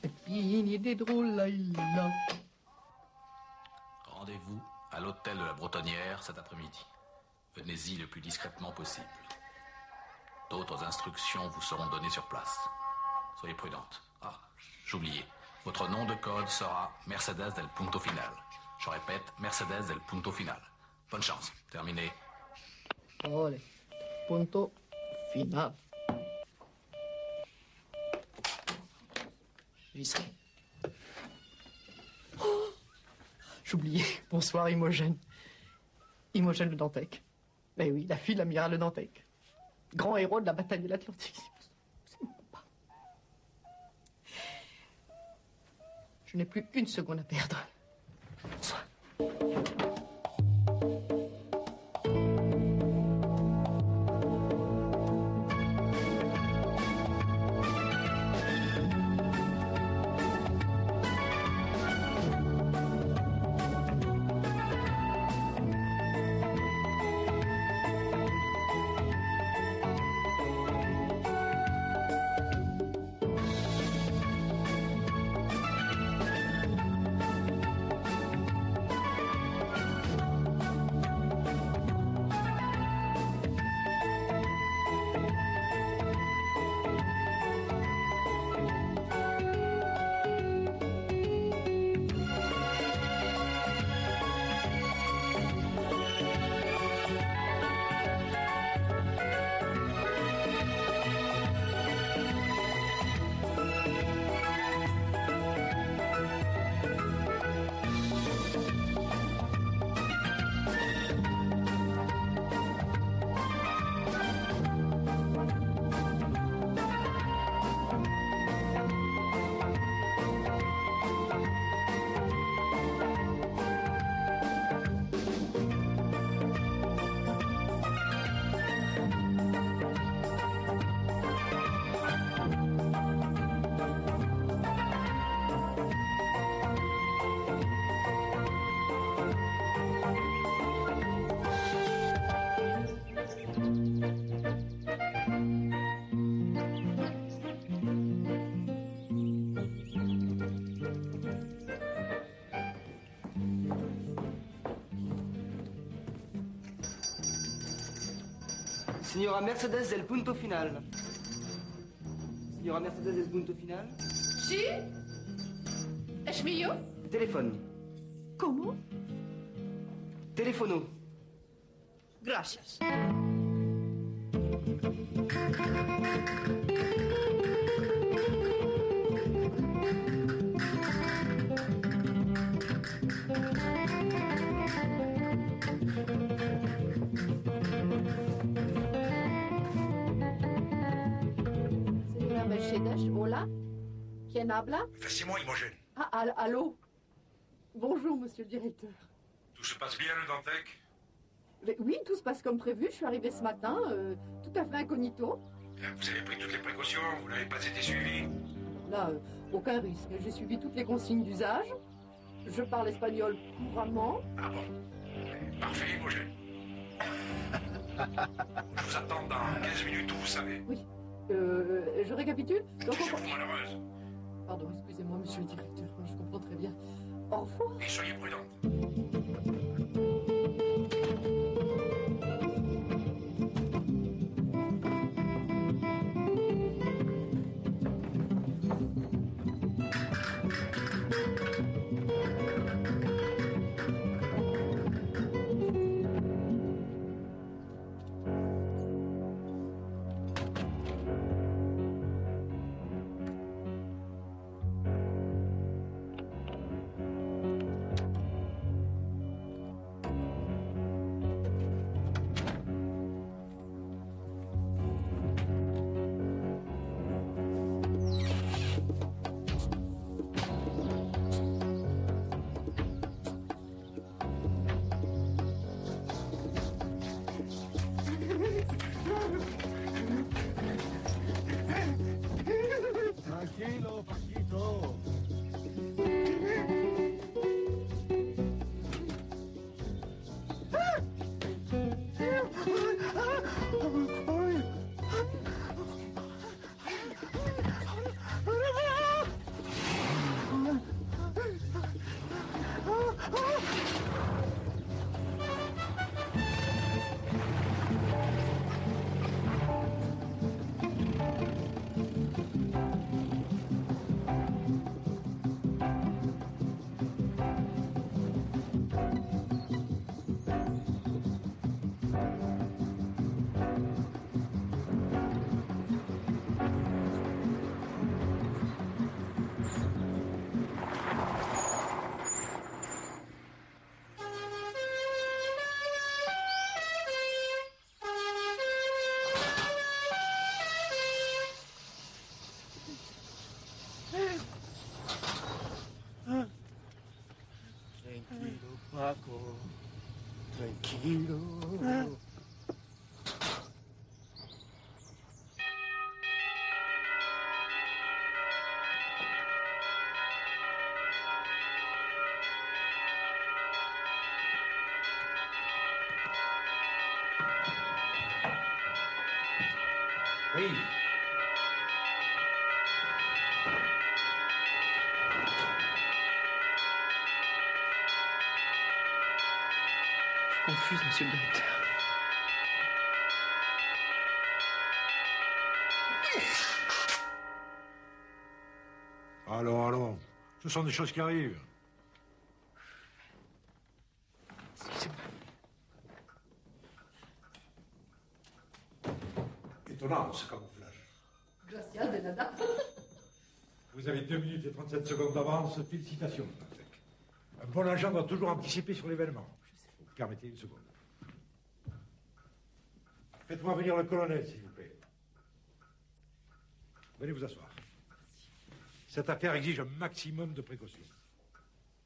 Pépini des drôles, là, là. Rendez-vous à l'hôtel de la Bretonnière cet après-midi. Venez-y le plus discrètement possible. D'autres instructions vous seront données sur place. Soyez prudente. Ah, j'oubliais. Votre nom de code sera Mercedes del Punto Final. Je répète, Mercedes del Punto Final. Bonne chance. Terminé. Allez, punto final. J'y serai. Oh, j'oubliais. Bonsoir, Imogène. Imogène le Dantec. Ben oui, la fille de l'amiral le Dantec. Grand héros de la bataille de l'Atlantique. Je n'ai plus une seconde à perdre. Bonsoir. Signora Mercedes del Punto Final. Signora Mercedes del Punto Final. Si? Es mío? Téléphone. ¿Cómo? Téléfono. Gracias. Señora Mercedes, hola. ¿Quién habla? C'est moi, Imogène. Ah, allô? Bonjour, monsieur le directeur. Tout se passe bien, le Dantec? Mais oui, tout se passe comme prévu. Je suis arrivée ce matin, tout à fait incognito. Vous avez pris toutes les précautions, vous n'avez pas été suivi. Là, aucun risque. J'ai suivi toutes les consignes d'usage. Je parle espagnol couramment. Ah bon? Parfait, Imogène. Je vous attends dans 15 minutes, vous savez. Oui. Je récapitule. Donc, Je vous malheureuse. Pardon, excusez-moi, monsieur le directeur. Je comprends très bien. Au revoir. Et soyez prudente. Paco, tranquilo. Oui. Je suis confuse, monsieur le directeur. Allons. Ce sont des choses qui arrivent. Excusez-moi. Étonnant, ce camouflage. Gracias, de nada. Vous avez 2 minutes et 37 secondes d'avance. Félicitations, Dantec. Un bon agent doit toujours anticiper sur l'événement. Vous permettez une seconde. Faites-moi venir le colonel, s'il vous plaît. Venez vous asseoir. Cette affaire exige un maximum de précautions.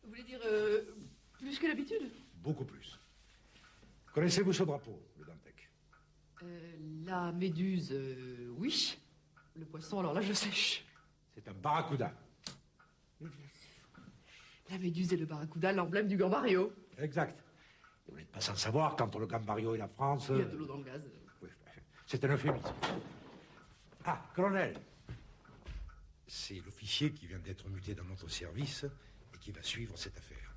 Vous voulez dire plus que d'habitude? Beaucoup plus. Connaissez-vous ce drapeau, le Dantec? La méduse, oui. Le poisson, alors là, je sèche. C'est un barracuda. La méduse et le barracuda, l'emblème du Gambario. Exact. Vous n'êtes pas sans savoir qu'entre le Gambario et la France... Il y a de l'eau dans le gaz. Oui, c'est un euphémisme. Ah, colonel. C'est l'officier qui vient d'être muté dans notre service et qui va suivre cette affaire.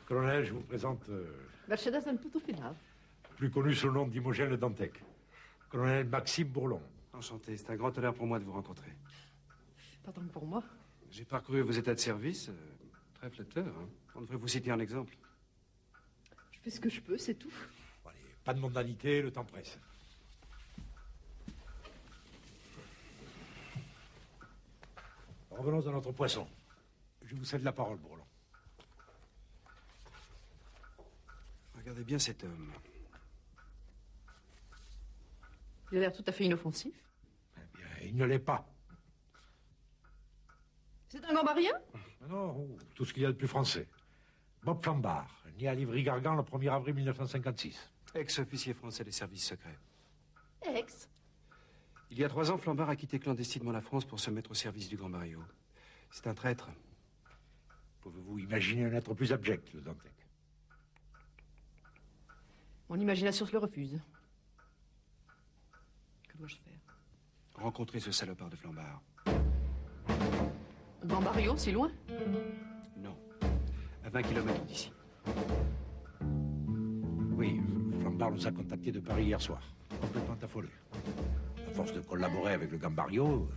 Colonel, je vous présente... Mercedes del Punto Final. plus connu sous le nom d'Imogène le Dantec. Colonel Maxime Bourlon. Enchanté, c'est un grand honneur pour moi de vous rencontrer. Pas tant que pour moi. J'ai parcouru vos états de service, très flatteur. Hein. On devrait vous citer un exemple. Je fais ce que je peux, c'est tout. Bon, allez, pas de mondanité, le temps presse. Revenons à notre poisson. Je vous cède la parole, Bourlon. Regardez bien cet homme. Il a l'air tout à fait inoffensif. Eh bien, il ne l'est pas. C'est un gambarien? Non, tout ce qu'il y a de plus français. Bob Flambard, né à Livry-Gargan le 1er avril 1956. Ex-officier français des services secrets. Ex. Il y a 3 ans, Flambard a quitté clandestinement la France pour se mettre au service du Grand Mario. C'est un traître. Pouvez-vous imaginer un être plus abject, le Dantec? Mon imagination se le refuse. Que dois-je faire? Rencontrer ce salopard de Flambard. Gambario, si loin? Non. À 20 km d'ici. Oui, Flambard nous a contactés de Paris hier soir. Complètement affolé. À force de collaborer avec le Gambario,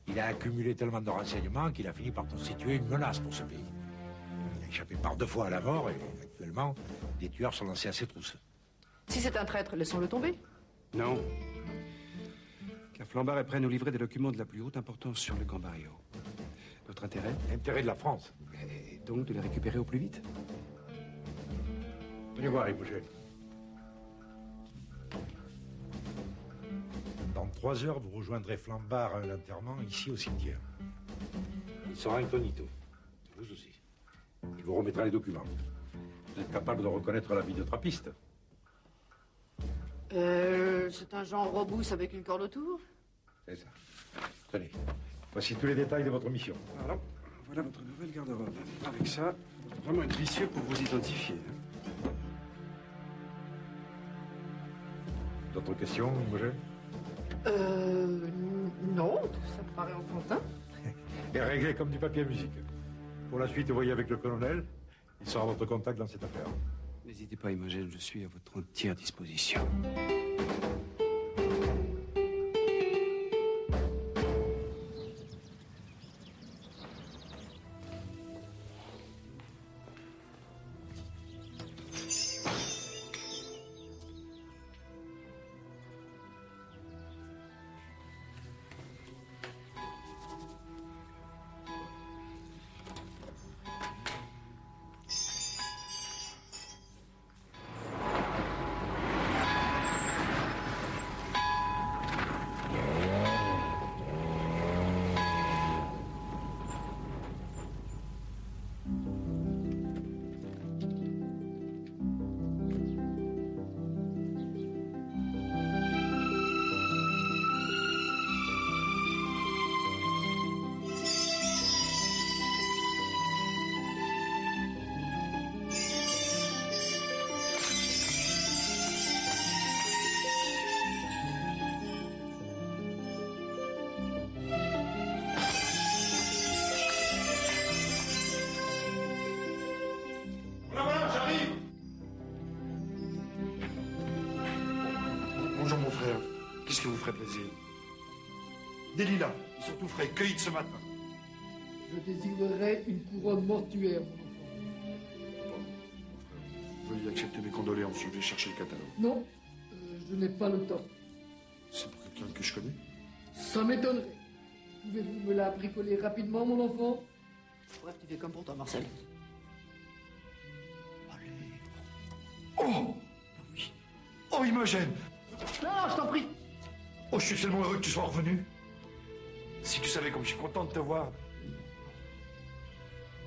il a accumulé tellement de renseignements qu'il a fini par constituer une menace pour ce pays. Il a échappé par 2 fois à la mort et actuellement, des tueurs sont lancés à ses trousses. Si c'est un traître, laissons-le tomber. Non. Car Flambard est prêt à nous livrer des documents de la plus haute importance sur le Gambario. Notre intérêt? L'intérêt de la France. Et donc de les récupérer au plus vite. Venez voir, Imogène. Dans 3 heures, vous rejoindrez Flambard à un enterrement ici au cimetière. Il sera incognito. Vous aussi. Il vous remettra les documents. Vous êtes capable de reconnaître la vie de trappiste? C'est un genre robousse avec une corde autour? C'est ça. Tenez. Voici tous les détails de votre mission. Alors, voilà votre nouvelle garde-robe. Avec ça, vous allez vraiment être vicieux pour vous identifier. D'autres questions, Imogène? Non, tout ça me paraît enfantin. Et réglé comme du papier à musique. Pour la suite, voyez avec le colonel. Il sera votre contact dans cette affaire. N'hésitez pas, Imogène, je suis à votre entière disposition. ce qui vous ferait plaisir. Des lilas, et surtout frais, cueillis ce matin. Je désignerai une couronne mortuaire, mon enfant. Veuillez accepter mes condoléances, je vais chercher le catalogue. Non, je n'ai pas le temps. C'est pour quelqu'un que je connais? Ça m'étonnerait. Pouvez-vous me la bricoler rapidement, mon enfant? Bref, tu fais comme pour toi, Marcel. Oh! Oui. Oh, Imogène! Non, je t'en prie. Oh, je suis tellement heureux que tu sois revenu. Si tu savais comme je suis content de te voir.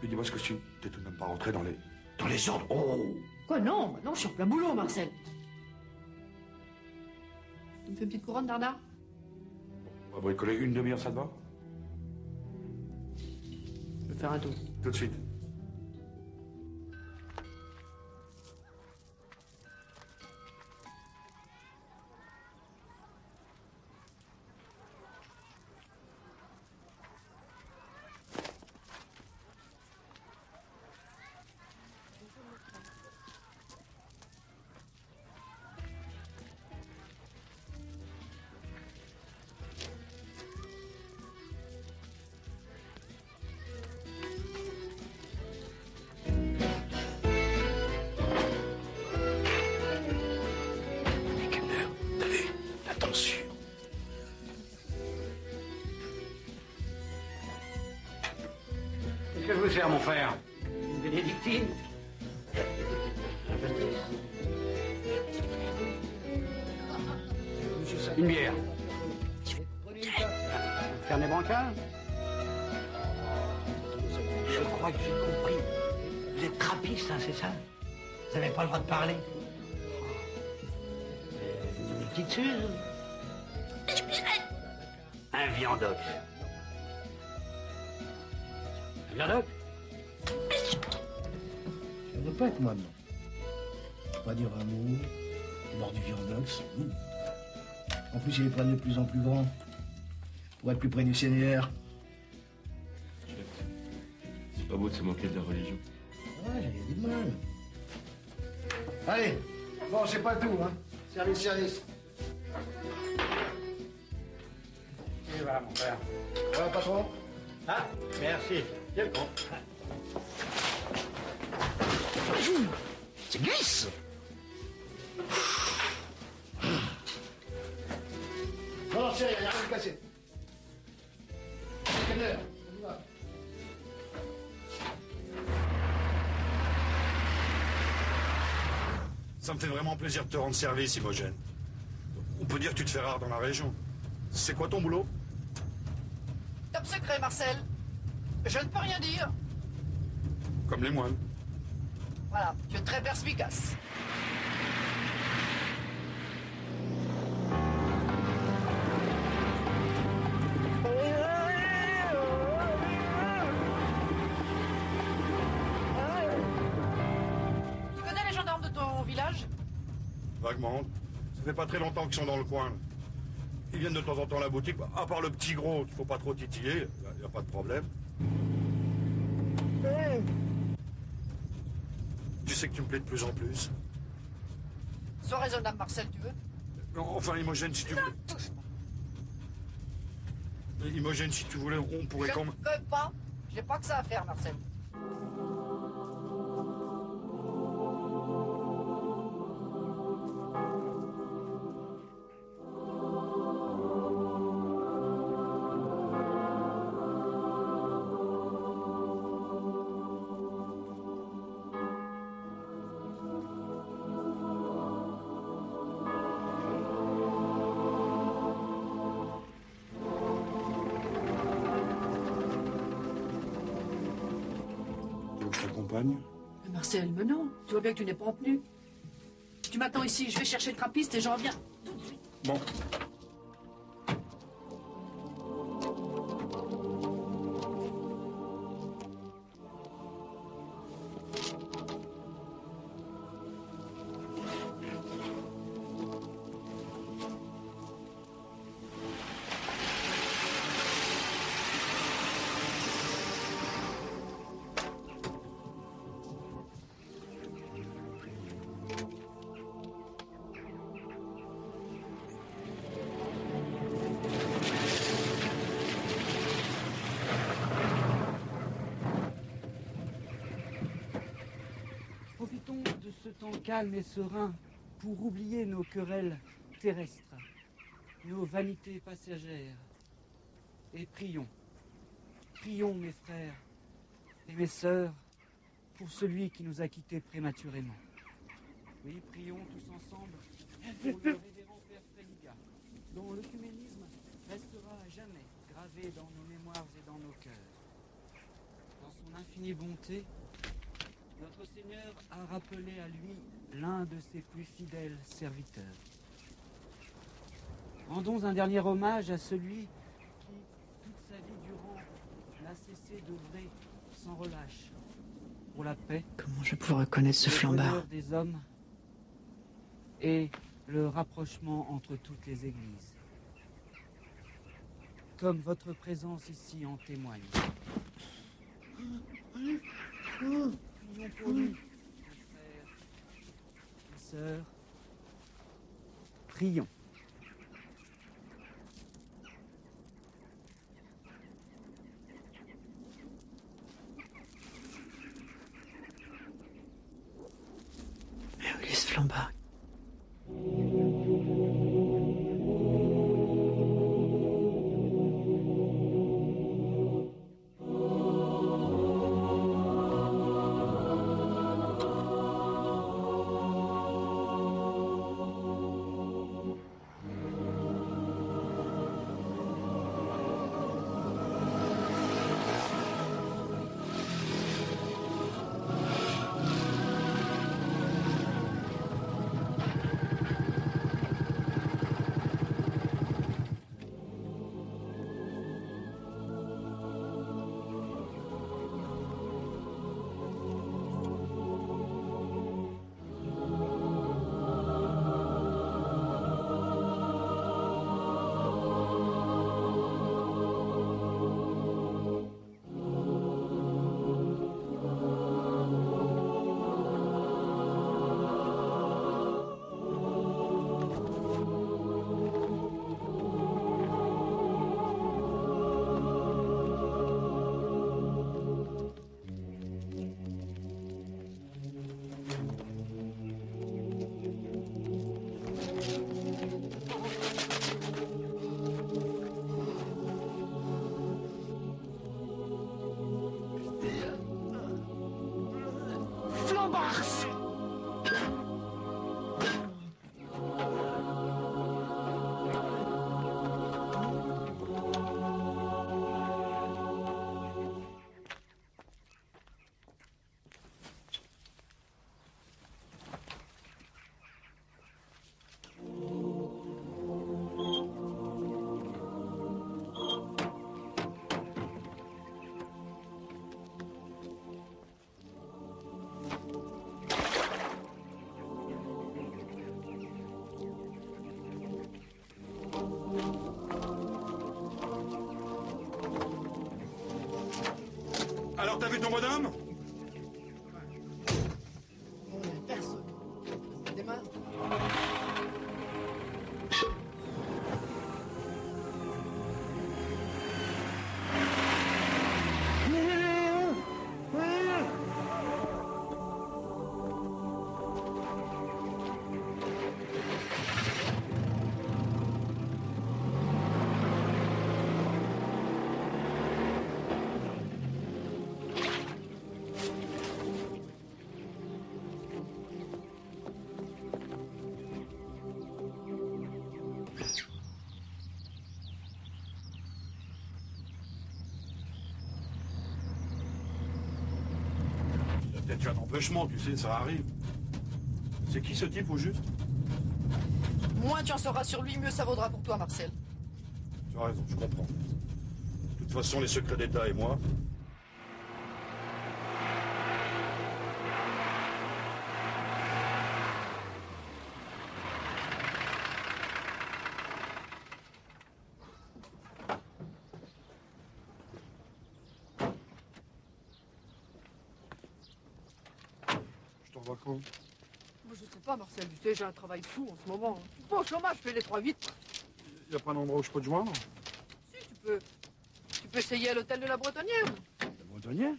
Mais dis-moi ce costume, t'es tout de même pas rentré dans les ordres. Oh! Quoi, non? Bah non, je suis en plein boulot, Marcel. Tu me fais une petite couronne, Darda? On va bricoler une demi-heure, ça te va? Je vais faire un tour. Tout de suite. Qu'est-ce que je veux faire, mon frère? Une bénédictine? Une bière. Fernet Branca? Je crois que j'ai compris. Vous êtes trappiste, hein, c'est ça? Vous n'avez pas le droit de parler. Une petite Suze? Un viandox. Un viandox? Je ne veux pas être moi, non. Pas dire un mot, mort du viandox. En plus, il est près de plus en plus grand. Pour être plus près du Seigneur. C'est pas beau de se moquer de la religion. Ouais, j'avais dit de mal. Allez, bon, c'est pas tout, hein. Service, service. Et voilà, mon frère. Ça va, patron? Ah, merci. Quel con. C'est glisse. Non, non, sérieux, il n'y a rien de cassé. Quelle heure? On y va. Ça me fait vraiment plaisir de te rendre service, Imogène. On peut dire que tu te fais rare dans la région. C'est quoi ton boulot? Top secret, Marcel. Je ne peux rien dire. Comme les moines. Voilà, tu es très perspicace. Tu connais les gendarmes de ton village? Vaguement. Ça fait pas très longtemps qu'ils sont dans le coin. Ils viennent de temps en temps à la boutique. À part le petit gros qu'il faut pas trop titiller, y a pas de problème. Tu sais que tu me plais de plus en plus. Sois raisonnable, Marcel, tu veux? Non, enfin, Imogène, si tu voulais... Imogène, si tu voulais, on pourrait quand même... Je ne veux pas. J'ai pas que ça à faire, Marcel. Tu veux que je t'accompagne? Mais Marcel, mais non. Tu vois bien que tu n'es pas en tenue. Tu m'attends ici, je vais chercher le trappiste et je reviens tout de suite. Bon. calme et serein pour oublier nos querelles terrestres, nos vanités passagères. Et prions, prions mes frères et mes sœurs pour celui qui nous a quittés prématurément. Oui, prions tous ensemble pour le révérend Père Fréliga, dont l'œcuménisme restera à jamais gravé dans nos mémoires et dans nos cœurs. Dans son infinie bonté, notre Seigneur a rappelé à lui l'un de ses plus fidèles serviteurs. Rendons un dernier hommage à celui qui, toute sa vie durant, n'a cessé d'œuvrer sans relâche pour la paix. Comment je pourrais reconnaître ce le flambard? bonheur des hommes et le rapprochement entre toutes les églises. Comme votre présence ici en témoigne. Prions pour lui, mes frères, mes sœurs. Prions. Ulysse Flambard. Alors, t'as vu ton bonhomme? Personne. Des mains. Peut-être un empêchement, tu sais, ça arrive. C'est qui ce type au juste? Moins tu en sauras sur lui, mieux ça vaudra pour toi, Marcel. Tu as raison, je comprends. De toute façon, les secrets d'État et moi... Je t'envoie quand? Moi, je sais pas, Marcel, tu sais, j'ai un travail fou en ce moment. Je suis pas au chômage, je fais les 3-8. Y a pas un endroit où je peux te joindre? Si, tu peux essayer à l'hôtel de la Bretonnière. La Bretonnière?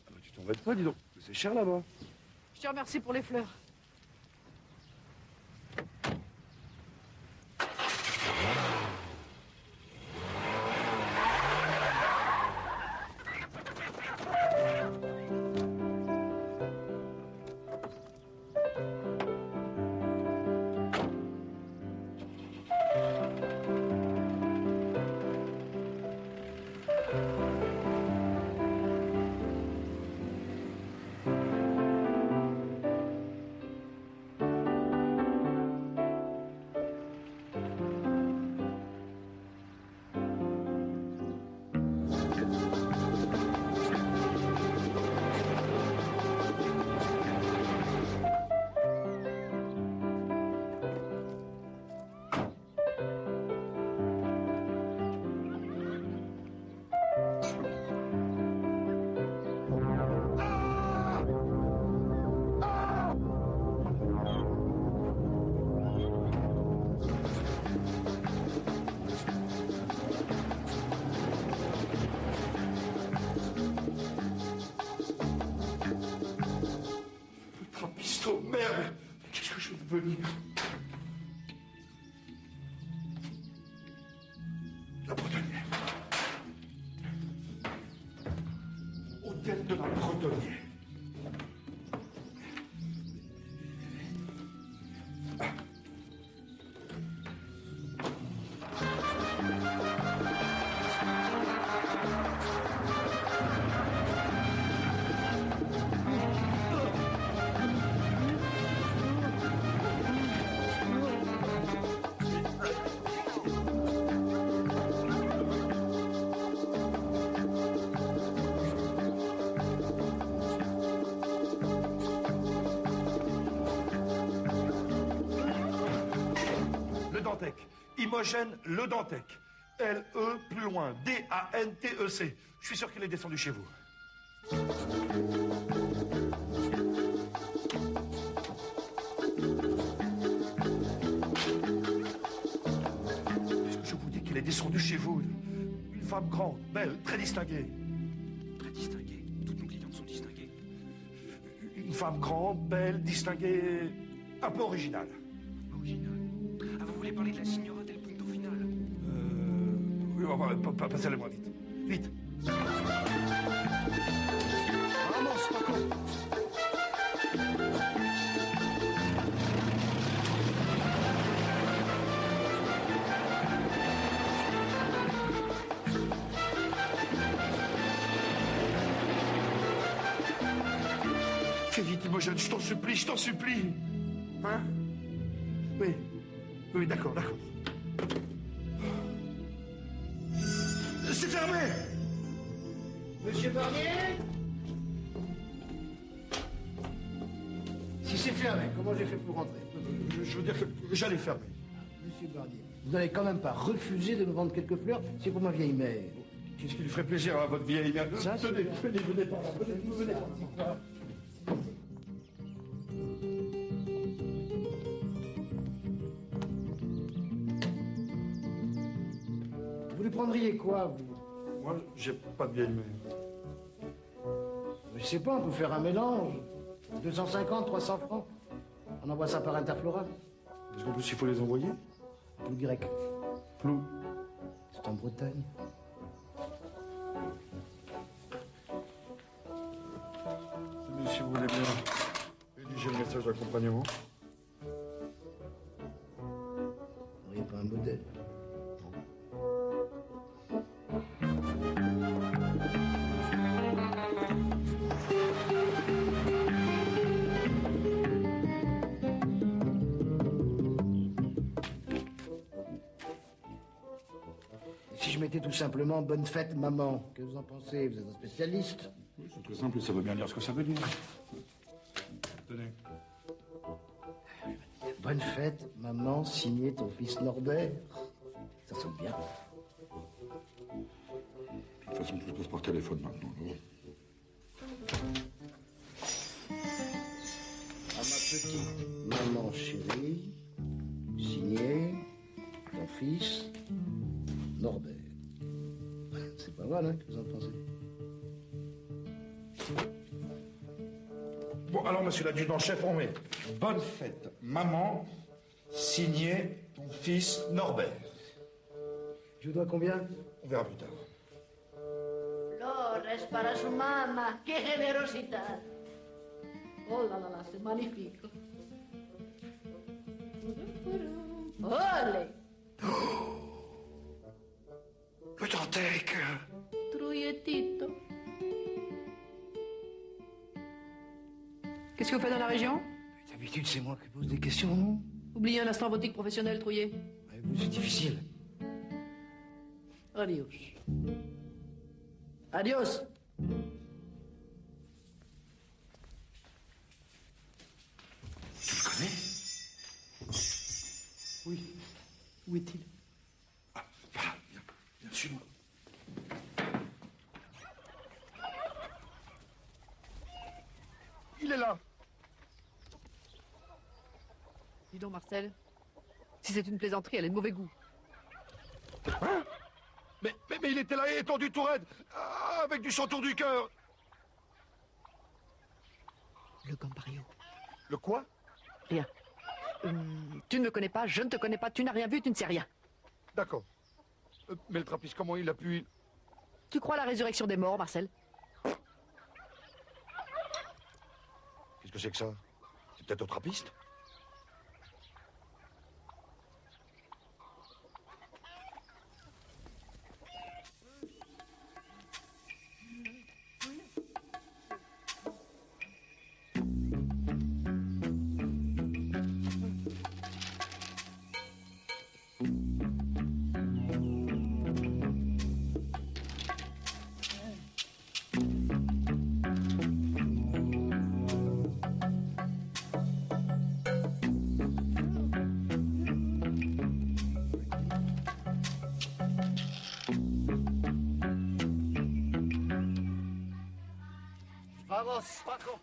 Ah bah, tu t'embêtes pas, dis donc. C'est cher là-bas. Je te remercie pour les fleurs. mais qu'est-ce que je vais devenir? La Bretonnière. Hôtel de la Bretonnière. Imogène Le Dantec. L-E, plus loin. D-A-N-T-E-C. Je suis sûr qu'il est descendu chez vous. Je vous dis qu'il est descendu chez vous. Une femme grande, belle, très distinguée. Très distinguée. Toutes nos clientes sont distinguées. Une femme grande, belle, distinguée, un peu originale. Originale. Ah, vous voulez parler de la signora del punto final? Oui, passez-le-moi vite. Vite. Vamos, Paco. Fais vite, Imogène, je t'en supplie, je t'en supplie. Hein? Oui. Oui, d'accord, d'accord. C'est fermé! Monsieur Barnier? Si c'est fermé, comment j'ai fait pour rentrer? Je veux dire que j'allais fermer. Monsieur Barnier, vous n'allez quand même pas refuser de me vendre quelques fleurs, c'est pour ma vieille mère. Qu'est-ce qui lui ferait plaisir à votre vieille mère? Venez par là, venez par là. Vous lui prendriez quoi, vous? Moi, j'ai pas de vieille mère. Je sais pas, on peut faire un mélange. 250, 300 francs. On envoie ça par Interflora. Parce qu'en plus, il faut les envoyer. Plou grec. Plou. C'est en Bretagne. Mais si vous voulez bien rédiger le message d'accompagnement. Vous n'auriez pas un modèle? Si je mettais tout simplement bonne fête, maman, que vous en pensez? Vous êtes un spécialiste. Oui, c'est très simple, ça veut bien dire ce que ça veut dire. Tenez. Bonne fête, maman, signé ton fils Norbert. Ça sonne bien. De toute façon, tout se passe par téléphone maintenant. À ma petite maman chérie, signé ton fils Norbert. C'est pas mal, hein, que vous en pensez? Bon, alors, monsieur l'adjudant-chef, on met bonne fête, maman, signé ton fils Norbert. Je vous dois combien? On verra plus tard. Flores para su mamá. ¡Qué generosidad! Oh là là là, c'est magnifique. Olé! Le Dantec. Trouilletito. Qu'est-ce que vous faites dans la région? D'habitude, c'est moi qui pose des questions, non? Oubliez un instant votre éthique professionnelle, Trouillet. Avec vous, c'est difficile. Adios. Adios. Tu le connais? Oui. Où est-il? Ah, voilà, viens, suis-moi. Il est là. Dis donc, Marcel, si c'est une plaisanterie, elle est de mauvais goût. Hein? Mais il était là, étendu tout raide, avec du sang autour du cœur. Le Gambario. Le quoi? Rien. Tu ne me connais pas, je ne te connais pas, tu n'as rien vu, tu ne sais rien. D'accord. Mais le trappiste, comment il a pu... Tu crois à la résurrection des morts, Marcel? Qu'est-ce que c'est que ça? C'est peut-être au trappiste? Vamos, Paco.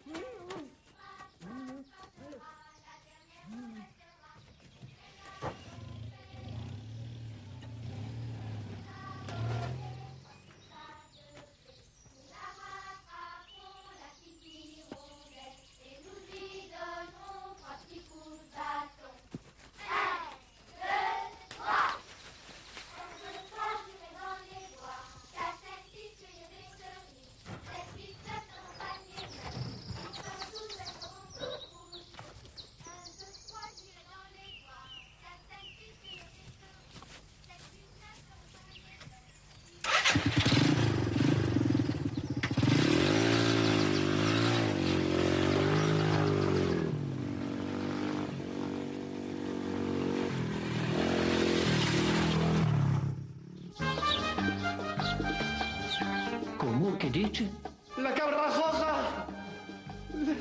Che dici? La cabra roja!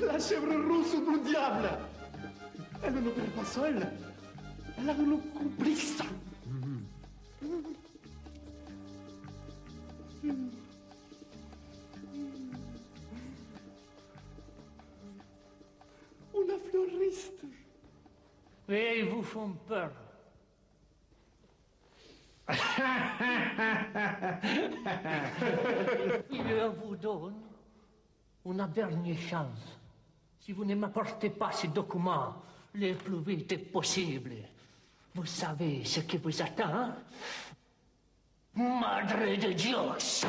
La chèvre rousse du diable! Elle n'opère pas seule. Elle a un complice. Una fleuriste. Et ils vous font peur. Je vous donne une dernière chance. Si vous ne m'apportez pas ces documents le plus vite possible, vous savez ce qui vous attend? Madre de Dios!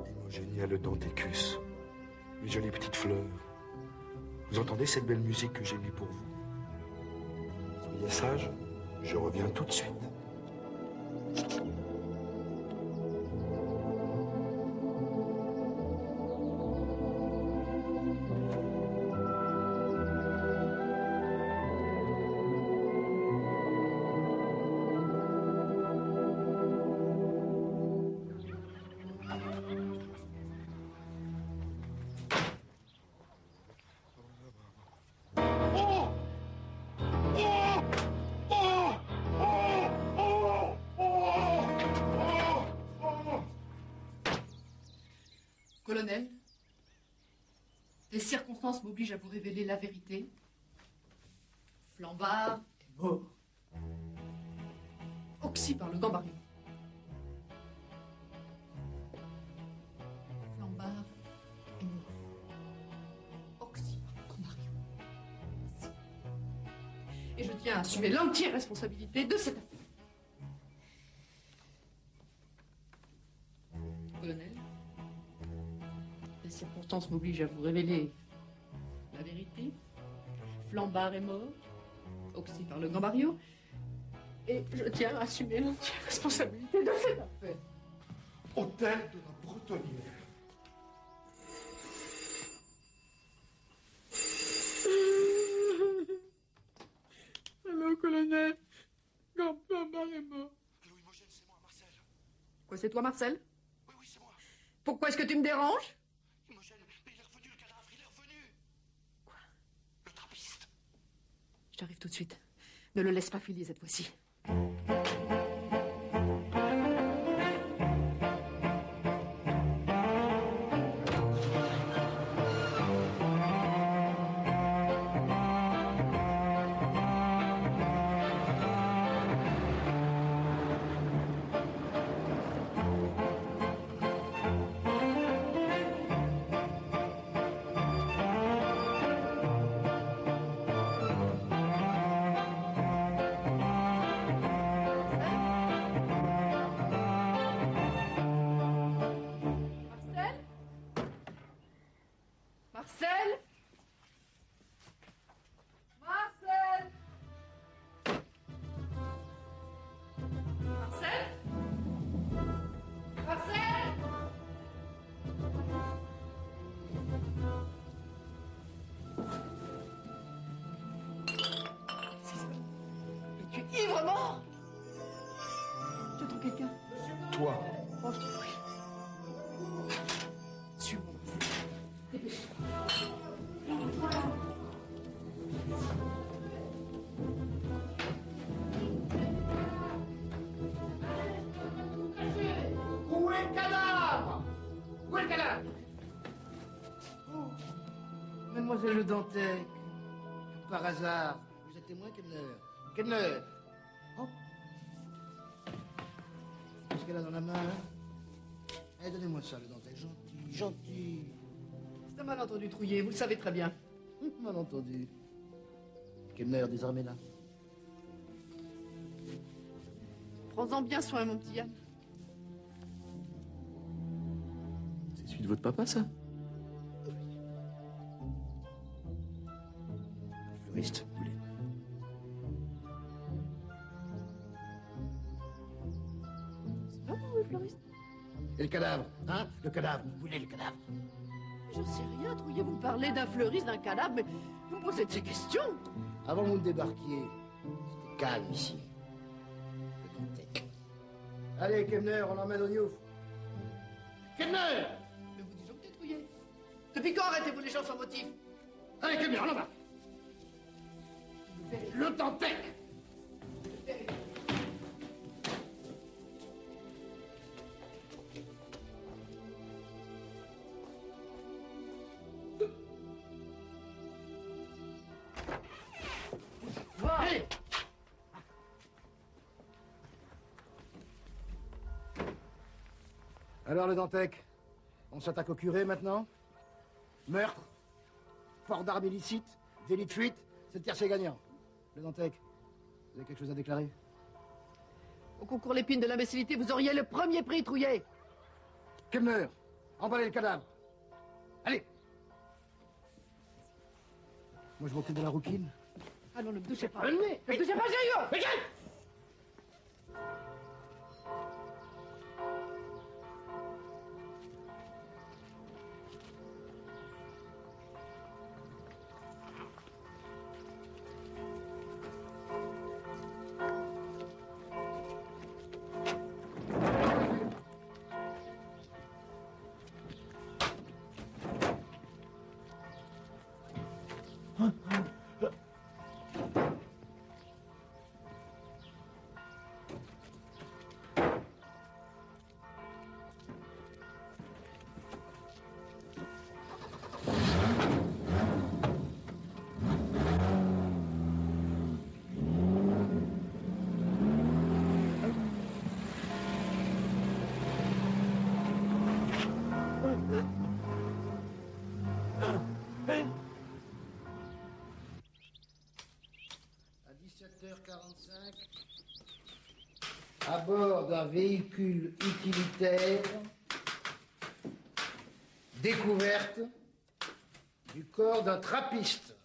Imogénia le Dantecus, mes jolies petites fleurs. Vous entendez cette belle musique que j'ai mis pour vous? Soyez sages, je reviens tout de suite. Colonel, les circonstances m'obligent à vous révéler la vérité. Flambard est mort. Oxy par le Gambarion. Flambard est mort. Oxy par le Gambarion. Si. Et je tiens à assumer l'entière responsabilité de cette affaire. Colonel, les circonstances m'obligent à vous révéler la vérité. Flambard est mort, Oxy par le Gambarion, et je tiens à assumer l'entière responsabilité de cette affaire. Hôtel de la Bretonnière. Allô, colonel. Flambard est mort. Allô, Imogène, c'est moi, Marcel. Quoi, c'est toi, Marcel? Oui, c'est moi. Pourquoi est-ce que tu me déranges? Imogène, mais J'arrive tout de suite. Ne le laisse pas filer cette fois-ci. Marcel? Marcel? Marcel? Marcel? Mais tu es ivre mort! J'attends quelqu'un. Toi. Oh, je t'en prie. Suis-moi, Marcel. Dépêche-toi. Où est le cadavre? Où est le cadavre? Oh, mademoiselle Le Dantec, par hasard, vous êtes témoin, Kemner? Kemner! Oh. Qu'est-ce qu'elle a dans la main, hein? Eh, donnez-moi ça, Le Dantec, gentil, gentil. C'est un malentendu trouillé, vous le savez très bien. Malentendu. Kemner, désarmez-la. Prends-en bien soin, mon petit Yann. C'est celui de votre papa, ça? Fleuriste, vous voulez? C'est pas vous, le fleuriste? Et le cadavre, hein? Le cadavre, vous voulez le cadavre? J'en sais rien, trouillé, vous me parlez d'un fleuriste, d'un cadavre, mais vous me posez de ces questions. Avant que vous ne débarquiez, c'était calme ici. Le Dantec. Allez, Kemner, on l'emmène au Niouf. Kemner! Mais vous dites que t'es trouillé. Depuis quand arrêtez-vous les gens sans motif? Allez, Kemner, on en va. Le Dantec! Allez! Alors, le Dantec, on s'attaque au curé maintenant? Meurtre? Port d'armes illicites? Délit de fuite? C'est le tiercé gagnant. Le Dantec, vous avez quelque chose à déclarer? Au concours l'épine de l'imbécilité, vous auriez le premier prix, trouillé. Kemner, emballez le cadavre. Allez! Moi, je m'occupe de la rouquine. Ah non, ne me touchez pas. Ne me touchez pas, Géo! À 17h45, à bord d'un véhicule utilitaire, découverte du corps d'un trappiste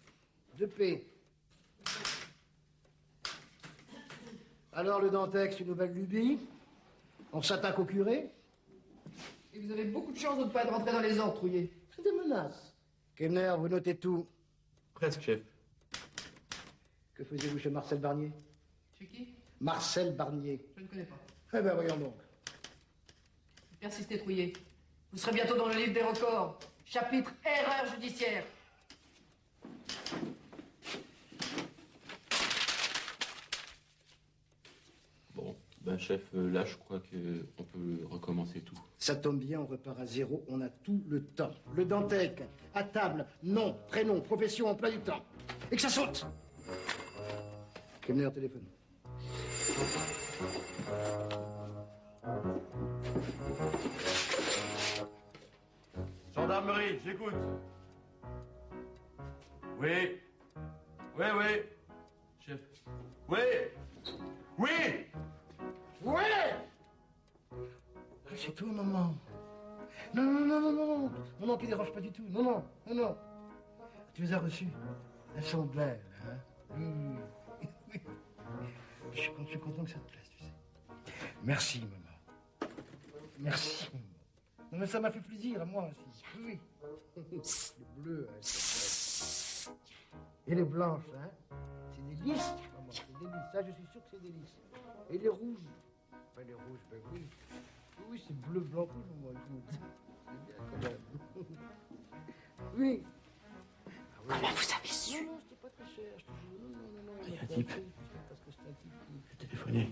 de paix. Alors, le Dantec, une nouvelle lubie. On s'attaque au curé. Et vous avez beaucoup de chance de ne pas être rentré dans les ordres, trouillé. Des menaces. Kemner, vous notez tout. Presque, chef. Que faisiez-vous chez Marcel Barnier? Chez qui? Marcel Barnier. Je ne connais pas. Eh ben, voyons donc. Persistez, trouillé. Vous serez bientôt dans le livre des records. Chapitre Erreur judiciaire. Bah, chef, là, je crois qu'on peut recommencer tout. Ça tombe bien, on repart à zéro, on a tout le temps. Le Dantec, à table, nom, prénom, profession, emploi du temps. Et que ça saute. Kemner, téléphone. Gendarmerie, j'écoute. Oui. Oui, oui. Chef. Oui. Oui. Ouais. C'est tout, maman. Non, non, non, non, non, non. Non, non, tu déranges pas du tout. Non, non, non, non. Tu les as reçues. Elles sont belles, hein. Oui, oui. Je suis content que ça te plaise, tu sais. Merci, maman. Merci. Non, mais ça m'a fait plaisir, à moi aussi. Oui, oui. Le bleu, hein. Et les blanches, hein. C'est des lys, maman, c'est des lys. Ça, je suis sûr que c'est des lys. Et les rouges. Enfin, les rouges, ben oui. Oui, c'est bleu, blanc, rouge, maman, écoute. C'est bien, quand même. Oui. Ah, oui. Comment vous avez su? Non, non, c'était pas très cher, je te jure. Non, non, non, non. Il y a un type. Parce que c'est un type qui... J'ai téléphoné.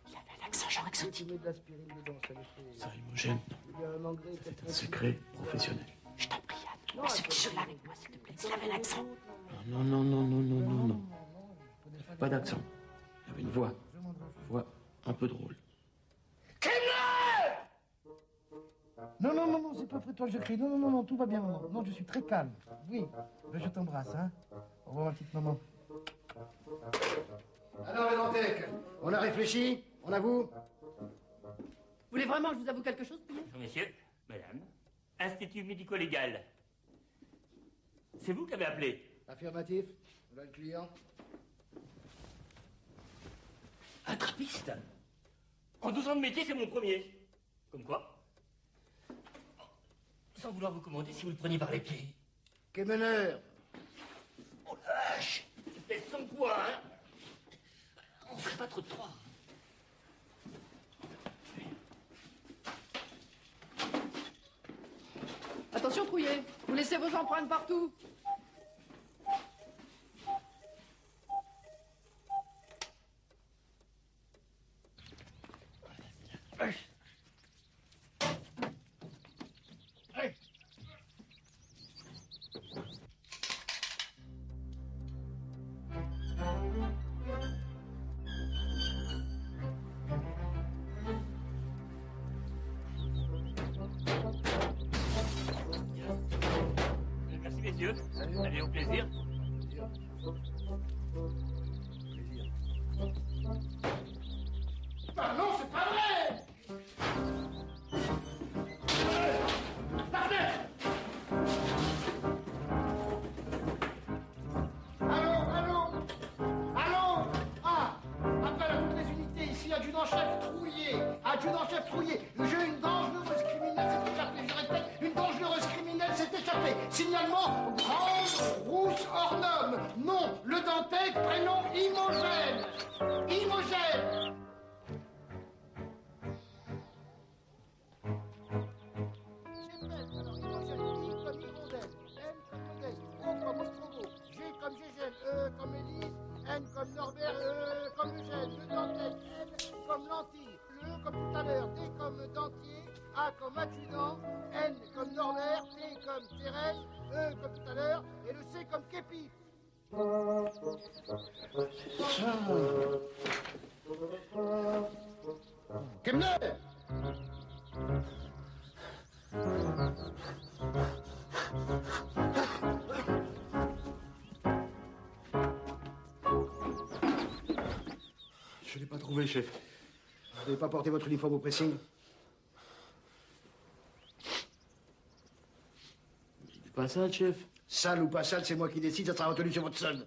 Il avait un accent genre exotique. Il met de l'aspirine dedans, ça le fait. Ça Rimogène, non. Il y a un anglais... C'est un secret professionnel. Je t'en prie, Anne. Passe ce petit jeu-là avec moi, s'il te plaît. Il avait un accent. Non, non, non, non, non, non, non. Pas d'accent. Il y avait une voix. Voix un peu drôle. Non, non, non, non, c'est pas après toi que je crie. Non, non, non, non, tout va bien, maman. Non, je suis très calme. Oui, je t'embrasse, hein. Au revoir, ma petite maman. Alors, les Dantec, on a réfléchi, on avoue. Vous voulez vraiment que je vous avoue quelque chose, Pierre? Bonjour, messieurs, madame. Institut médico-légal. C'est vous qui avez appelé? Affirmatif. Voilà le client. Un trappiste? En 12 ans de métier, c'est mon premier. Comme quoi? Sans vouloir vous commander, si vous le preniez par les pieds. Quel meneur. Oh lâche! Tu fais son poids, hein? On ferait pas trop de trois. Attention, Trouillet. Vous laissez vos empreintes partout. Merci, messieurs. Allez, au plaisir. Ah non, c'est pas vrai. La fenêtre. Allô, allô. Allô. Ah, appel à toutes les unités ici, adjudant-chef Trouillet. Adjudant-chef Trouillet. J'ai une dangereuse criminelle s'est échappée. Je répète, une dangereuse criminelle s'est échappée. Signalement, grande rousse hors norme. Nom, le Dantec, prénom Imogène. Imogène. G comme Gégène, E comme Élise, N comme Norbert, E comme Eugène, le Dantec, L comme Lentille, le E comme tout à l'heure, D comme Dentier, A comme adjudant, N comme Norbert, T comme Thérèse, E comme tout à l'heure, et le C comme Képi. Kemner! Je l'ai pas trouvé, chef. Vous n'avez pas porté votre uniforme au pressing? Il est pas sale, chef. Sale ou pas sale, c'est moi qui décide, ça sera retenu sur votre solde.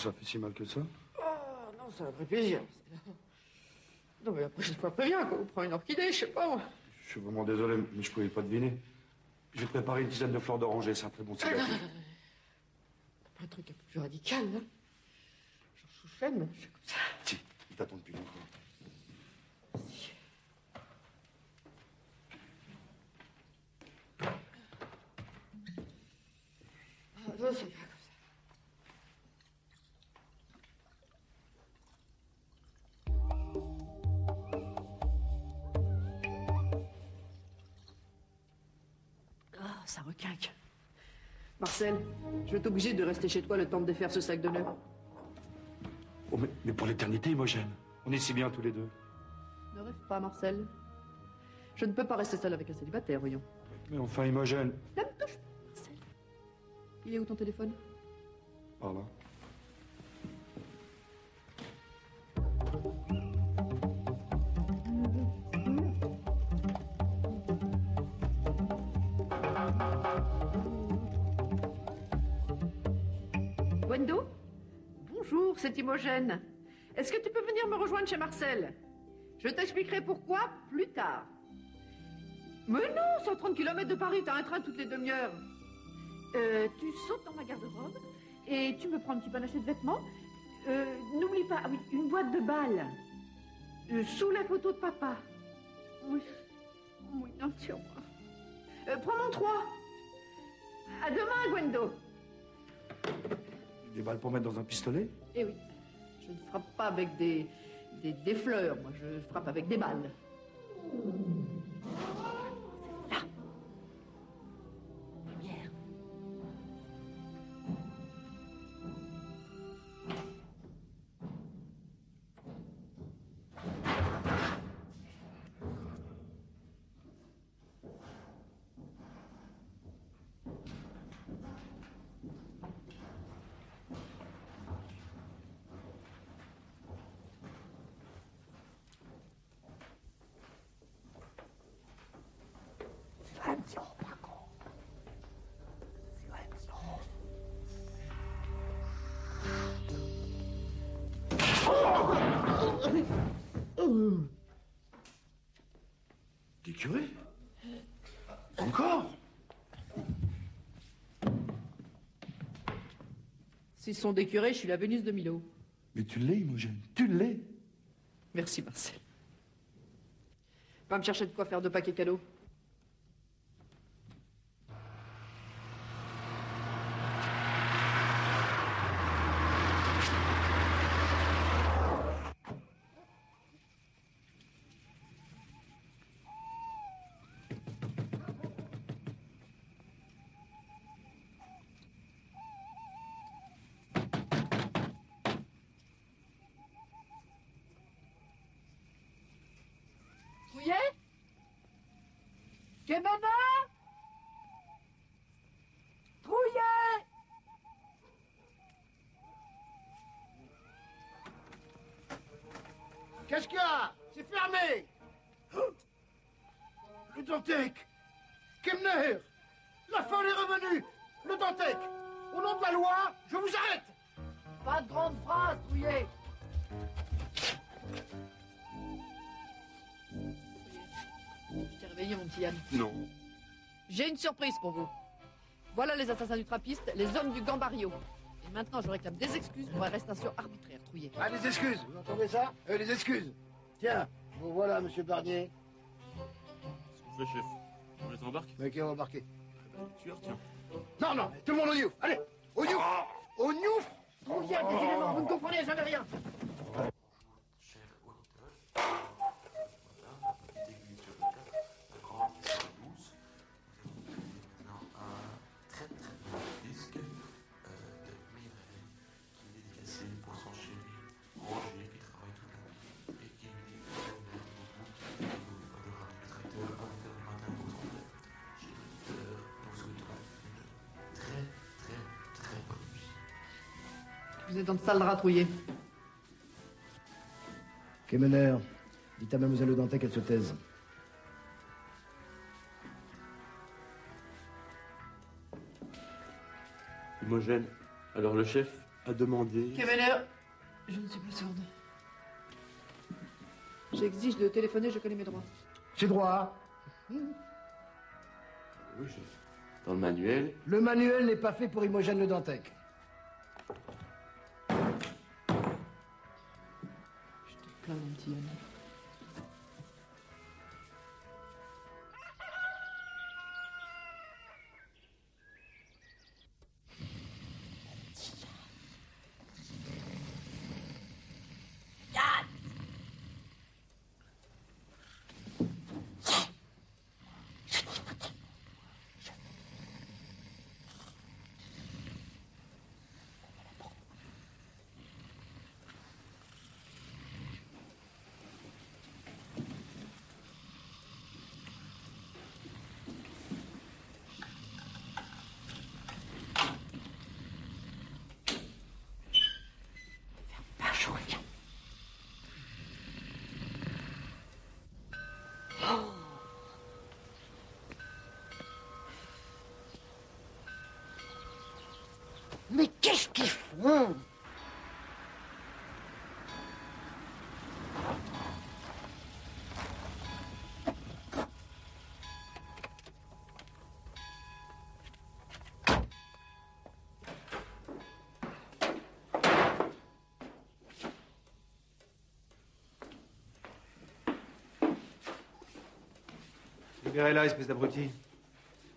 Ça fait si mal que ça? Oh, non, c'est un vrai plaisir. Non, mais la prochaine fois, préviens, quoi. On prend une orchidée, je sais pas, moi. Je suis vraiment désolé, mais je pouvais pas deviner. J'ai préparé une dizaine de fleurs d'oranger, c'est un très bon sédatif. T'as pas un truc un peu plus radical, là? Genre sous chêne, je sais comme ça. Si, il t'attend depuis longtemps. Ah, ça, c'est bien comme ça. Ah, ça requinque. Marcel, je vais être obligé de rester chez toi le temps de défaire ce sac de nœuds. Oh, mais pour l'éternité, Imogène. On est si bien tous les deux. Ne rêve pas, Marcel. Je ne peux pas rester seule avec un célibataire, voyons. Mais enfin, Imogène. Ne me touche pas, Marcel. Il est où ton téléphone? Par là. Gwendo? Bonjour, c'est Imogène. Est-ce que tu peux venir me rejoindre chez Marcel? Je t'expliquerai pourquoi plus tard. Mais non, 130 km de Paris, t'as un train toutes les demi-heures. Tu sautes dans ma garde-robe et tu me prends un petit panaché de vêtements. N'oublie pas, ah oui, une boîte de balles. Sous la photo de papa. Oui, oui, non, tiens-moi. Prends mon 3. À demain, Gwendo. Des balles pour mettre dans un pistolet? Eh oui, je ne frappe pas avec des fleurs, moi, je frappe avec des balles. Là. Lumière. Silenzio, Paco. Silenzio. Des curés? Encore? S'ils sont des curés, je suis la Vénus de Milo. Mais tu l'es, Imogène, tu l'es. Merci, Marcel. Va me chercher de quoi faire 2 paquets cadeaux. Trouillet? Quémena? Trouillet? Qu'est-ce qu'il y a? C'est fermé. Le Dantec. Kemner. La folle est revenue. Le Dantec. Au nom de la loi, je vous arrête. Pas de grande phrase, Trouillet. Tu t'es réveillé, mon petit Yann? Non. J'ai une surprise pour vous. Voilà les assassins du trappiste, les hommes du Gambario. Et maintenant, je réclame des excuses pour arrestation arbitraire, Trouillet. Ah, les excuses, vous entendez ça? Les excuses. Tiens, vous voilà, monsieur Barnier. Qu'est-ce qu'on fait, chef? On les embarque? Mais qui est embarqué? Tueur, tiens. Non, non, tout le monde au Niouf. Allez, au Niouf. Au Niouf. Trouillet, décidément, vous ne comprenez jamais rien. Vous êtes dans le sale drap, Trouillet. Kemener, dites à mademoiselle Le Dantec qu'elle se taise. Imogène, alors le chef, à demander... Kemener, je ne suis pas sourde. J'exige de téléphoner, je connais mes droits. J'ai droit. Oui, chef. Dans le manuel. Le manuel n'est pas fait pour Imogène Le Dantec. Je te plains, mon petit ami. Mais qu'est-ce qu'ils font? Libérez-la, espèce d'abruti.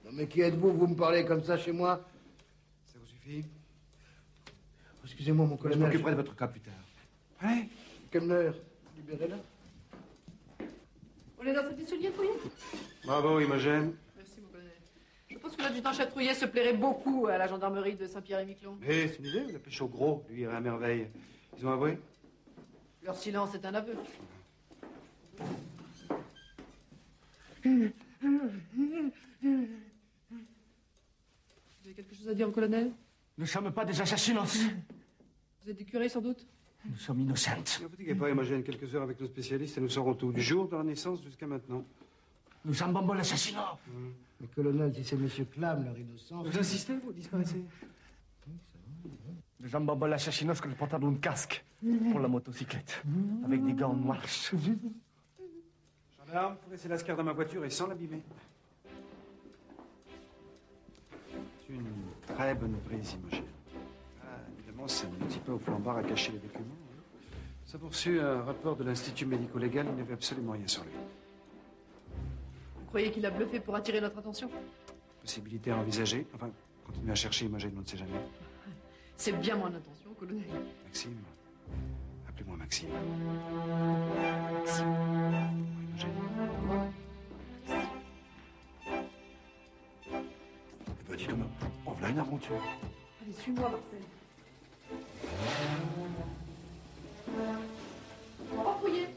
Non mais qui êtes-vous? Vous me parlez comme ça chez moi? Ça vous suffit? Excusez-moi, mon colonel. Je m'occuperai de votre cas plus tard. Allez. Kellner, libérez-la. On est dans ce petit soulier trouillé? Bravo, Imogène. Merci, mon colonel. Je pense que l'adjudant Trouillet se plairait beaucoup à la gendarmerie de Saint-Pierre-et-Miquelon. Mais c'est une idée, vous la pêchez au gros, lui irait à merveille. Ils ont avoué? Leur silence est un aveu. Vous avez quelque chose à dire au colonel? Nous ne sommes pas des assassinos. Vous êtes du curé, sans doute? Nous sommes innocentes. Ne vous fatiguez pas, Imogène, quelques heures avec nos spécialistes et nous saurons tout, du jour de la naissance jusqu'à maintenant. Nous embambons l'assassinat. Mais colonel, si c'est monsieur Clam, leur innocence... Vous insistez, vous disparaissez. Nous embambons l'assassinat que le pantalon de casque pour la motocyclette, avec des gants noirs. Gendarme, faut laisser Lascar dans ma voiture et sans l'abîmer. C'est une très bonne prise, Imogène. Ah, évidemment, ça ne nous dit pas au flambard à cacher les documents. Hein. Nous avons reçu un rapport de l'Institut médico-légal, il n'avait absolument rien sur lui. Vous croyez qu'il a bluffé pour attirer notre attention? Possibilité à envisager. Enfin, continuez à chercher, Imogène, on ne sait jamais. C'est bien mon intention, colonel. Maxime. Appelez-moi Maxime. Maxime. Imogène. Eh ben, dites-moi, on voilà une aventure. Allez, suis-moi, Marcel. Au revoir, Trouillet.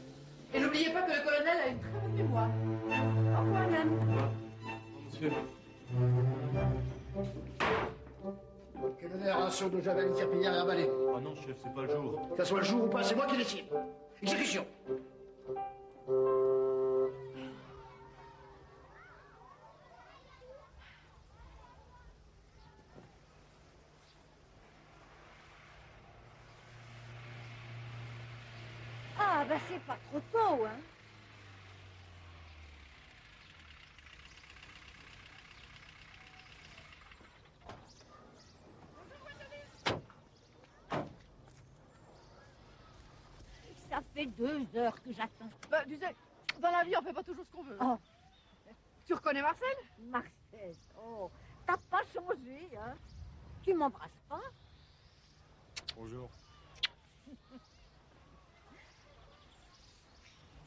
Et n'oubliez pas que le colonel a une très bonne mémoire. Au revoir, Yann. Monsieur. Kellner, un seau de javel, une serpillière et un balai. Ah non, chef, c'est pas le jour. Que ça soit le jour ou pas, c'est moi qui décide. Exécution. Ah, bah c'est pas trop tôt, hein. Ça fait 2 heures que j'attends. Bah, tu sais, dans la vie, on fait pas toujours ce qu'on veut. Oh. Tu reconnais Marcel? Marcel, oh, t'as pas changé, hein. Tu m'embrasses pas? Bonjour.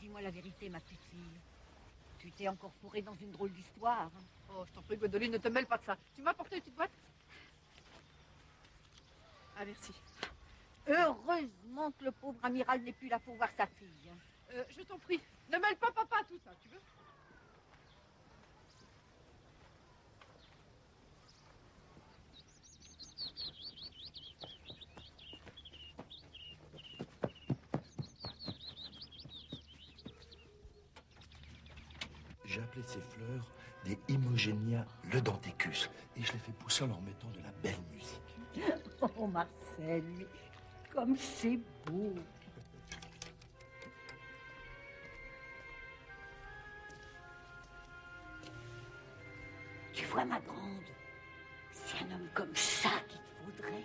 Dis-moi la vérité, ma petite fille. Tu t'es encore fourrée dans une drôle d'histoire. Oh, je t'en prie, Gwendoline, ne te mêle pas de ça. Tu m'as apporté une petite boîte? Ah, merci. Heureusement que le pauvre amiral n'est plus là pour voir sa fille. Je t'en prie, ne mêle pas papa à tout ça, tu veux? J'ai appelé ces fleurs des Imogénia ledantecus et je les fais pousser en leur mettant de la belle musique. Oh, Marcel, mais comme c'est beau. Tu vois, ma grande, c'est un homme comme ça qu'il te faudrait.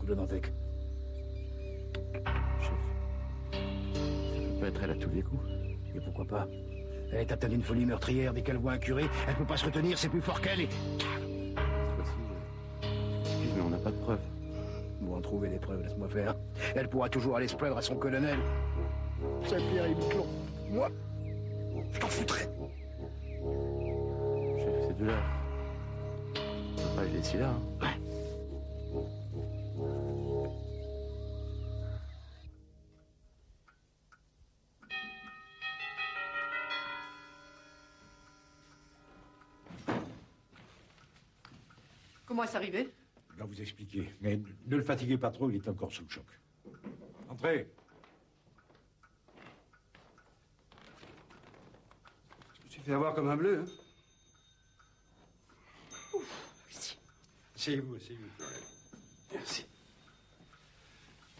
De Dantec. Chef, ça peut être elle à tous les coups. Et pourquoi pas? Elle est atteinte d'une folie meurtrière. Dès qu'elle voit un curé, elle peut pas se retenir, c'est plus fort qu'elle et... Cette fois-ci, excuse, mais on n'a pas de preuves. Bon, trouver des preuves, laisse-moi faire. Elle pourra toujours aller se plaindre à son colonel. Saint-Pierre et Miquelon. Moi, je t'en foutrais. Chef, ces deux-là, on peut pas les laisser là. Hein. Comment est-ce arrivé? Je vais vous expliquer. Mais ne le fatiguez pas trop, il est encore sous le choc. Entrez. Je me suis fait avoir comme un bleu, hein. Asseyez-vous, asseyez-vous. Merci.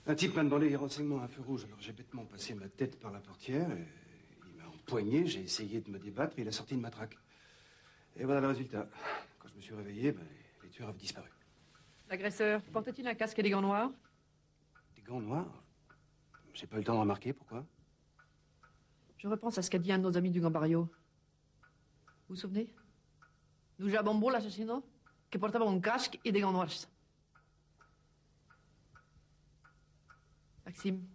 Un type m'a demandé les renseignements à un feu rouge, alors j'ai bêtement passé ma tête par la portière, et il m'a empoigné, j'ai essayé de me débattre, mais il a sorti une matraque. Et voilà le résultat. Quand je me suis réveillé, ben, les tueurs avaient disparu. L'agresseur portait-il un casque et des gants noirs? Des gants noirs? J'ai pas eu le temps de remarquer, pourquoi? Je repense à ce qu'a dit un de nos amis du Gambario. Vous vous souvenez? Nuja Bombo, l'assassino, qui portait un casque et des gants noirs. Maxime,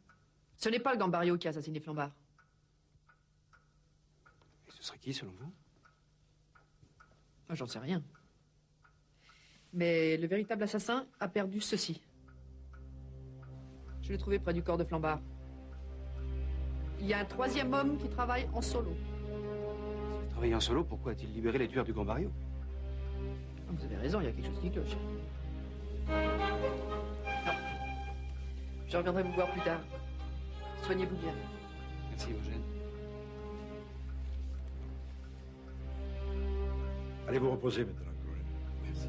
ce n'est pas le Gambario qui a assassiné Flambard. Et ce serait qui, selon vous? Moi, j'en sais rien. Mais le véritable assassin a perdu ceci. Je l'ai trouvé près du corps de Flambard. Il y a un troisième homme qui travaille en solo. S'il travaillait en solo, pourquoi a-t-il libéré les tueurs du Gambario? Vous avez raison, il y a quelque chose qui cloche. Non. Je reviendrai vous voir plus tard. Soignez-vous bien. Merci, Eugène. Allez vous reposer maintenant, colonel. Merci.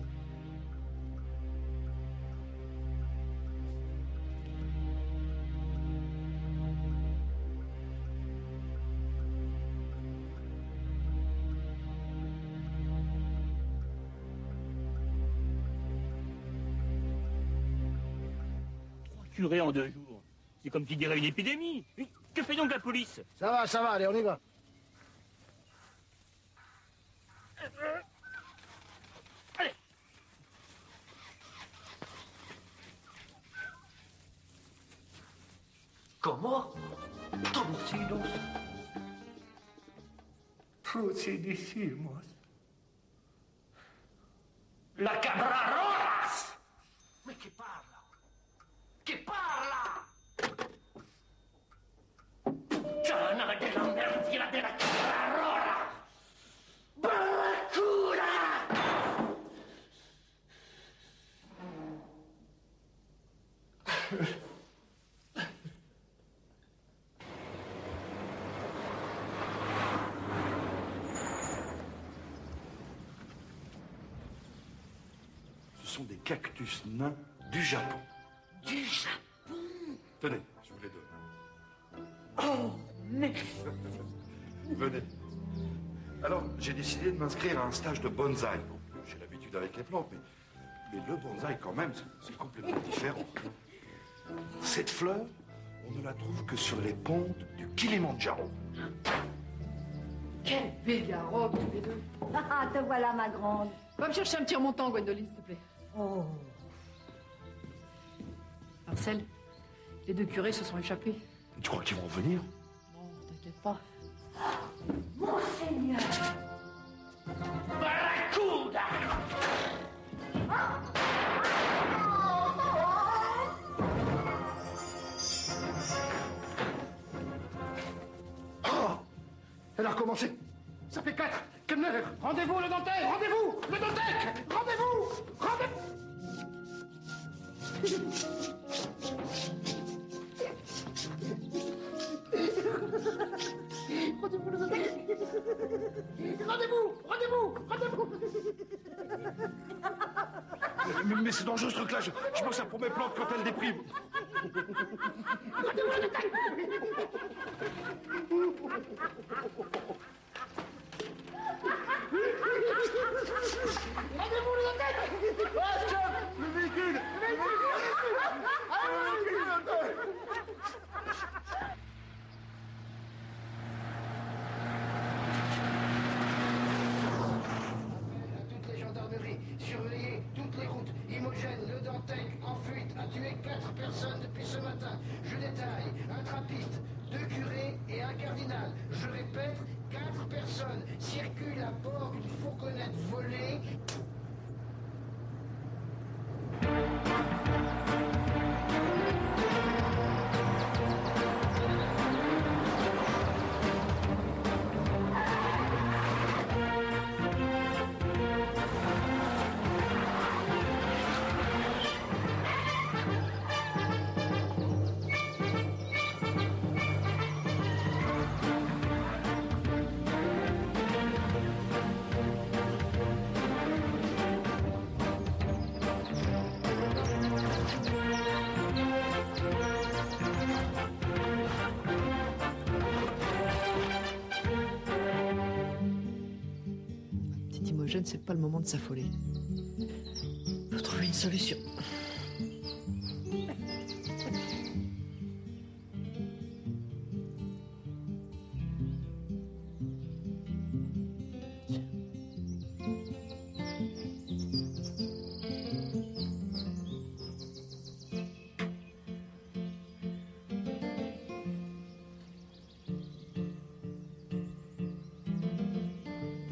Curé en 2 jours. C'est comme qui dirait une épidémie. Que fait donc la police? Ça va, allez, on y va. Allez. ¿Cómo? Traducidos. Procedicimos. La cabraroras! Ma che parla? Che parla? Puttana della merda della cabrarora! Barracuda! Ce sont des cactus nains du Japon. Du Japon? Tenez, je vous les donne. Oh, merci. Venez. Alors, j'ai décidé de m'inscrire à un stage de bonsaï. Bon, j'ai l'habitude avec les plantes, mais Mais le bonsaï, quand même, c'est complètement différent. Cette fleur, on ne la trouve que sur les pentes du Kilimandjaro. Quel bégaro, tous les deux. Ah, te voilà, ma grande. Va me chercher un petit remontant, Gwendoline, s'il te plaît. Oh. Marcel, les deux curés se sont échappés. Tu crois qu'ils vont revenir? Non, t'inquiète pas. Monseigneur. Barracuda! Oh! Elle a recommencé. Ça fait 4. Kemner, rendez-vous le dentelle, rendez-vous le dentec, rendez-vous, rendez-vous. Rendez-vous le dentec. Rendez-vous. Mais c'est dangereux ce truc-là, je pense que ça pour mes plantes quand elles dépriment. Rendez-vous le dentec. Rendez-vous le dentec. Ah, chef, le véhicule. Toutes les gendarmeries, surveillez toutes les routes. Imogène, le Dantec, en fuite, a tué 4 personnes depuis ce matin. Je détaille, un trappiste, 2 curés et un cardinal. Je répète, 4 personnes circulent à bord d'une fourgonnette volée. Imogène, c'est pas le moment de s'affoler. Faut trouver une solution.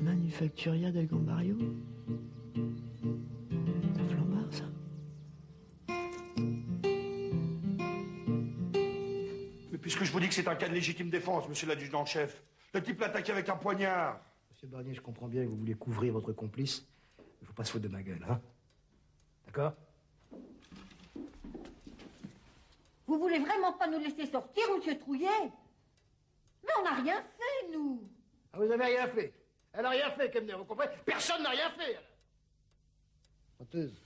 Manufacturia del Gambario. C'est Flambard, ça. Mais puisque je vous dis que c'est un cas de légitime défense, monsieur l'adjudant-chef, le type l'a attaqué avec un poignard. Monsieur Barnier, je comprends bien que vous voulez couvrir votre complice. Il faut pas se foutre de ma gueule, hein? D'accord? Vous voulez vraiment pas nous laisser sortir, monsieur Trouillet? Mais on n'a rien fait, nous. Ah, vous avez rien fait. Elle n'a rien fait, Kemner, vous comprenez? Personne n'a rien fait. Menteuse.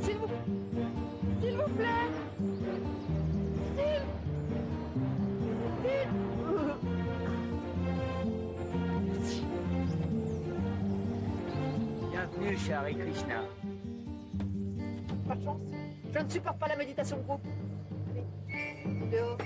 S'il vous plaît. Bienvenue chez Hare Krishna. Pas de chance. Je ne supporte pas la méditation de groupe. Allez, dehors.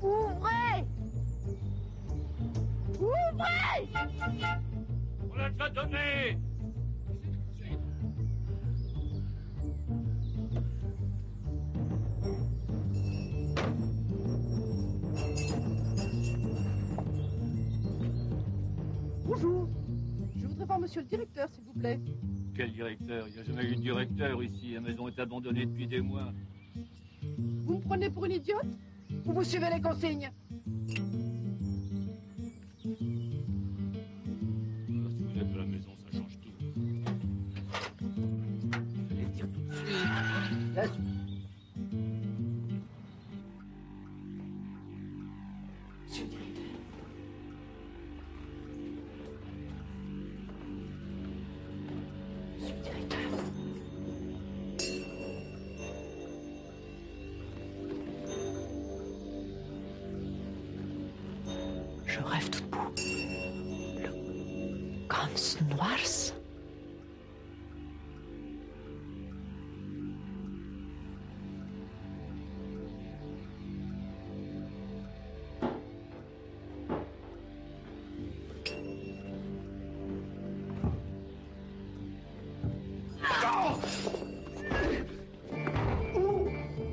Ouvrez! Ouvrez! On l'a déjà donné! Bonjour. Je voudrais voir monsieur le directeur, s'il vous plaît. Quel directeur? Il n'y a jamais eu de directeur ici. La maison est abandonnée depuis des mois. Vous me prenez pour une idiote? Ou vous suivez les consignes? Si vous êtes de la maison, ça change tout. Je vais le dire tout de suite. Laisse. Monsieur le directeur. Monsieur le directeur. Je rêve tout debout. Le Ganz Noirs.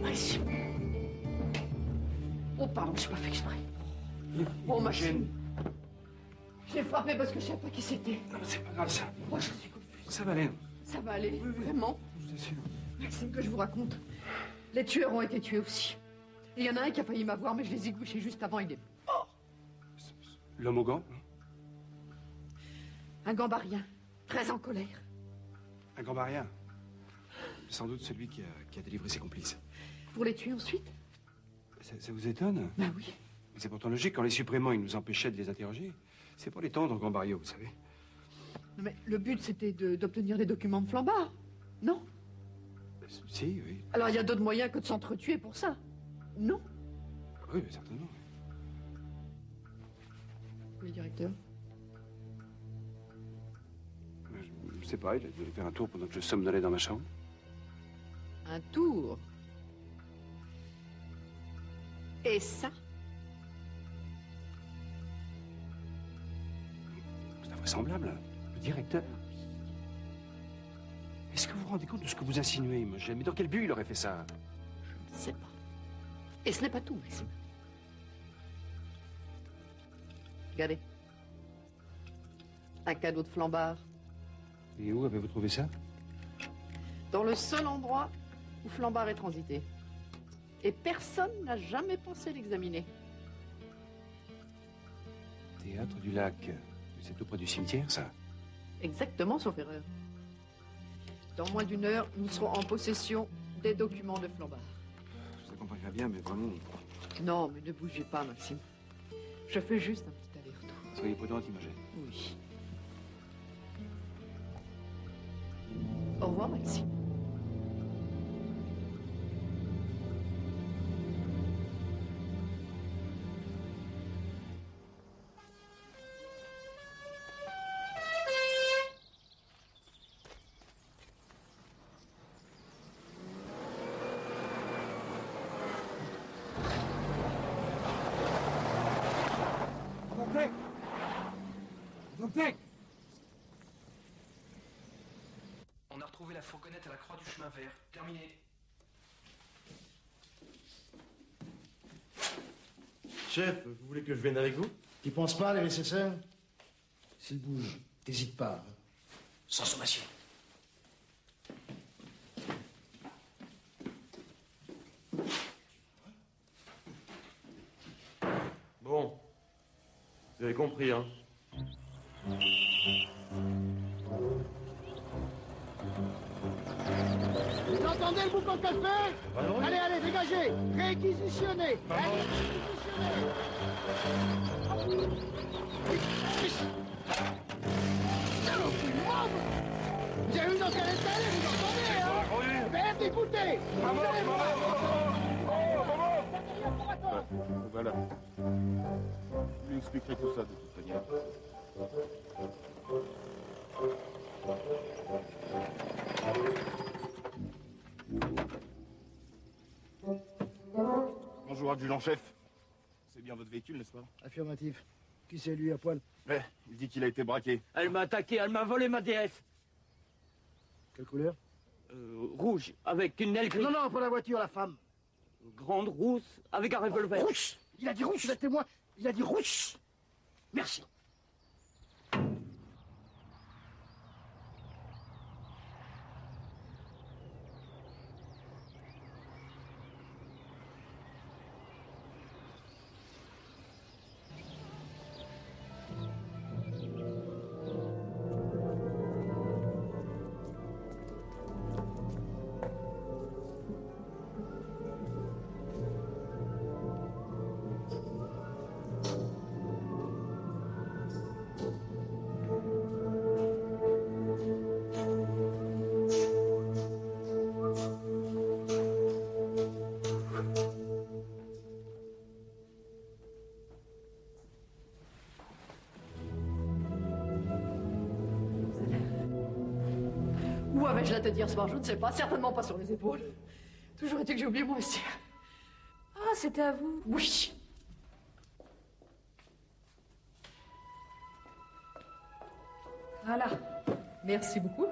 Maxime. Oh, pardon, je n'ai pas fait exprès. Oh, Maxime. Je l'ai frappé parce que je ne savais pas qui c'était. Non, mais c'est pas grave, ça. Oh, je suis confuse. Ça va aller. Ça va aller, vraiment. Je t'assure. Maxime, que je vous raconte. Les tueurs ont été tués aussi. Il y en a un qui a failli m'avoir, mais je les ai couchés juste avant, il est mort. L'homme au gant? Un gambarien, très en colère. Un gambarien. Sans doute celui qui a délivré ses complices. Pour les tuer ensuite? Ça vous étonne? Ben oui. Mais c'est pourtant logique, quand les suppléments ils nous empêchaient de les interroger. C'est pour les tendre au Gambario, vous savez. Non, mais le but, c'était d'obtenir des documents de Flambard, non? Si, oui. Alors, il y a d'autres moyens que de s'entretuer pour ça, non? Oui, mais certainement. Le directeur? Je sais pas, il a dû faire un tour pendant que je somnolais dans ma chambre. Un tour? Et ça? C'est invraisemblable. Le directeur. Est-ce que vous vous rendez compte de ce que vous insinuez, Imogène? Mais dans quel but il aurait fait ça? Je ne sais pas. Et ce n'est pas tout, Maxime. Regardez. Un cadeau de Flambard. Et où avez-vous trouvé ça? Dans le seul endroit où Flambard est transité. Et personne n'a jamais pensé l'examiner. Théâtre du Lac. C'est tout près du cimetière, ça? Exactement, sauf erreur. Dans moins d'une heure, nous serons en possession des documents de Flambard. Ça comprendrait bien, mais vraiment... Non, mais ne bougez pas, Maxime. Je fais juste un petit aller-retour. Soyez prudente, Imogène. Oui. Au revoir, Maxime. On a retrouvé la fourgonnette à la croix du chemin vert. Terminé. Chef, vous voulez que je vienne avec vous? Tu penses pas à les nécessaires? S'il bouge, t'hésites pas. Hein. Sans sommation. Bon. Vous avez compris, hein? Vous entendez le boucan de café? Allez, allez, dégagez! Réquisitionnez! Vous avez vu dans quel état elle est, vous entendez, hein? Merde, écoutez! Vous allez voir! Voilà. Je lui expliquerai tout ça de toute manière. Bonjour, adjudant-chef. C'est bien votre véhicule, n'est-ce pas? Affirmatif. Qui c'est lui à poil? Ouais, il dit qu'il a été braqué. Elle m'a attaqué, elle m'a volé ma DS. Quelle couleur? Rouge, avec une aile grise. Non, non, pas la voiture, la femme. Grande rousse, avec un revolver. Rousse! Il a dit rousse, vous êtes témoin. Il a dit rousse. Merci. Où avais-je à te dire ce soir? Je ne sais pas, certainement pas sur les épaules. Toujours est-il que j'ai oublié mon vestiaire. Ah, c'était à vous? Oui. Voilà. Merci beaucoup.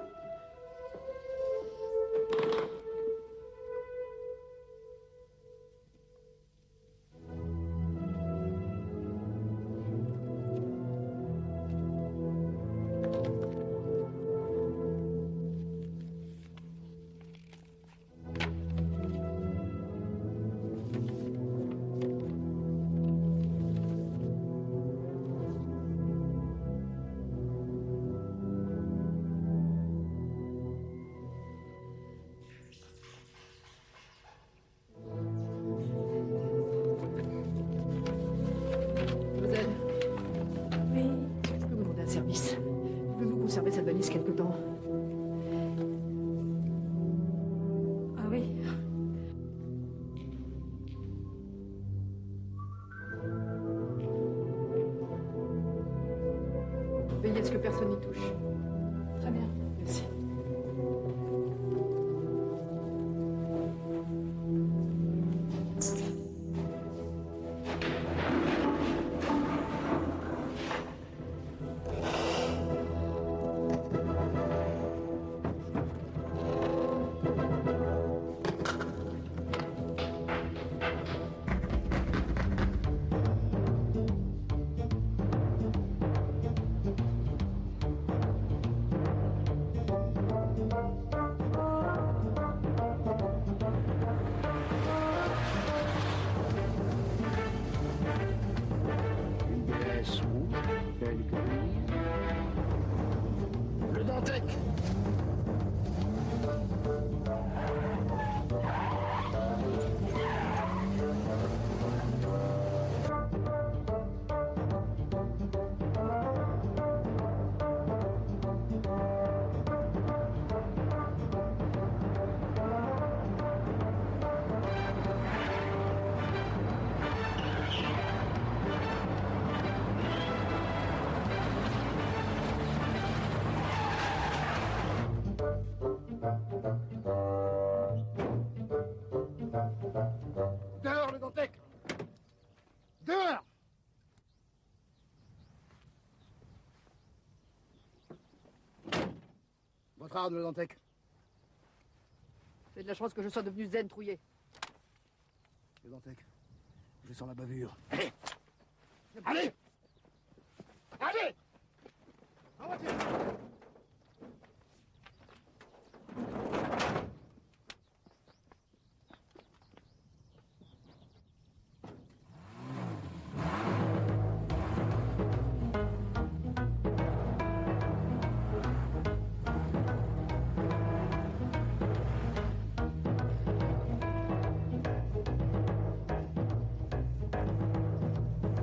Conserver cette valise quelque temps. Ah oui. Veillez à ce que personne n'y touche. Très bien. Merci. Le Dantec. Dehors, le Dantec. Dehors. Votre arme, le Dantec. C'est de la chance que je sois devenu zen trouillé. Le Dantec. Je sens la bavure. Allez. Allez. Allez. En voiture.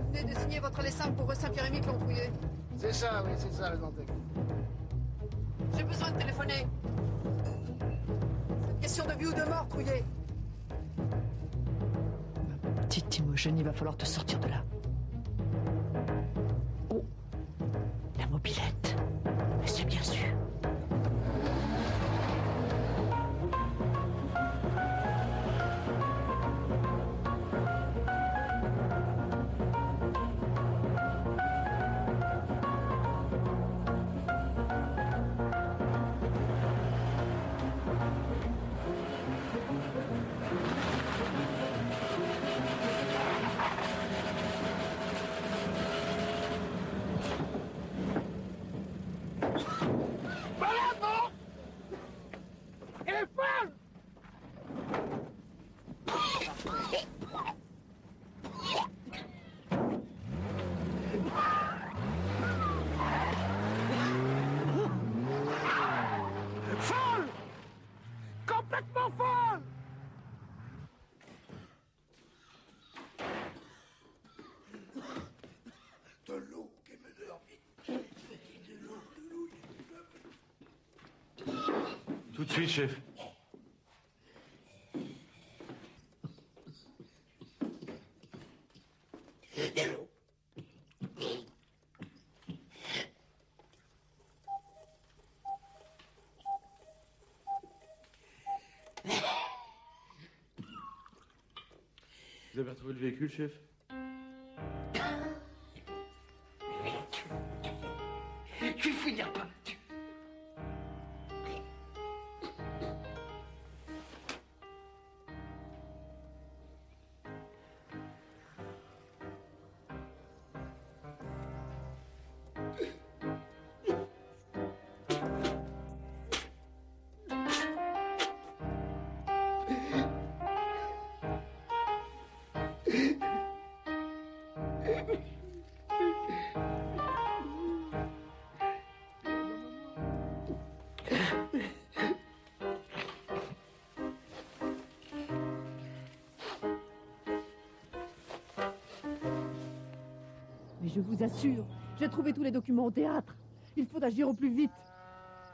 Vous venez de signer votre laissant pour rue Saint-Pierre-et-Miquelon qui l'ont trouillé. C'est ça, oui, c'est ça, le Dantec. J'ai besoin de téléphoner. C'est une question de vie ou de mort, trouillé. Petite Timogène, il va falloir te sortir de là. Oh, la mobilette. Mais c'est bien sûr. Malade, non? Elle est folle! Folle! Complètement folle! De l'eau, Kémeneur, vite! De l'eau, Tout de suite, chef. Vous avez retrouvé le véhicule, chef? Tu finiras pas. Mais je vous assure, j'ai trouvé tous les documents au théâtre. Il faut agir au plus vite.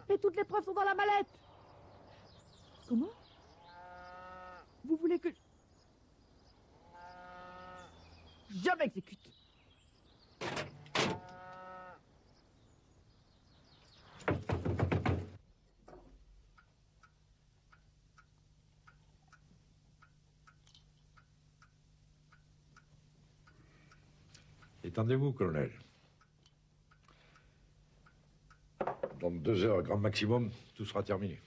Et toutes les preuves sont dans la mallette. Comment? Vous voulez que... Je m'exécute. Étendez-vous, colonel. Dans 2 heures, grand maximum, tout sera terminé.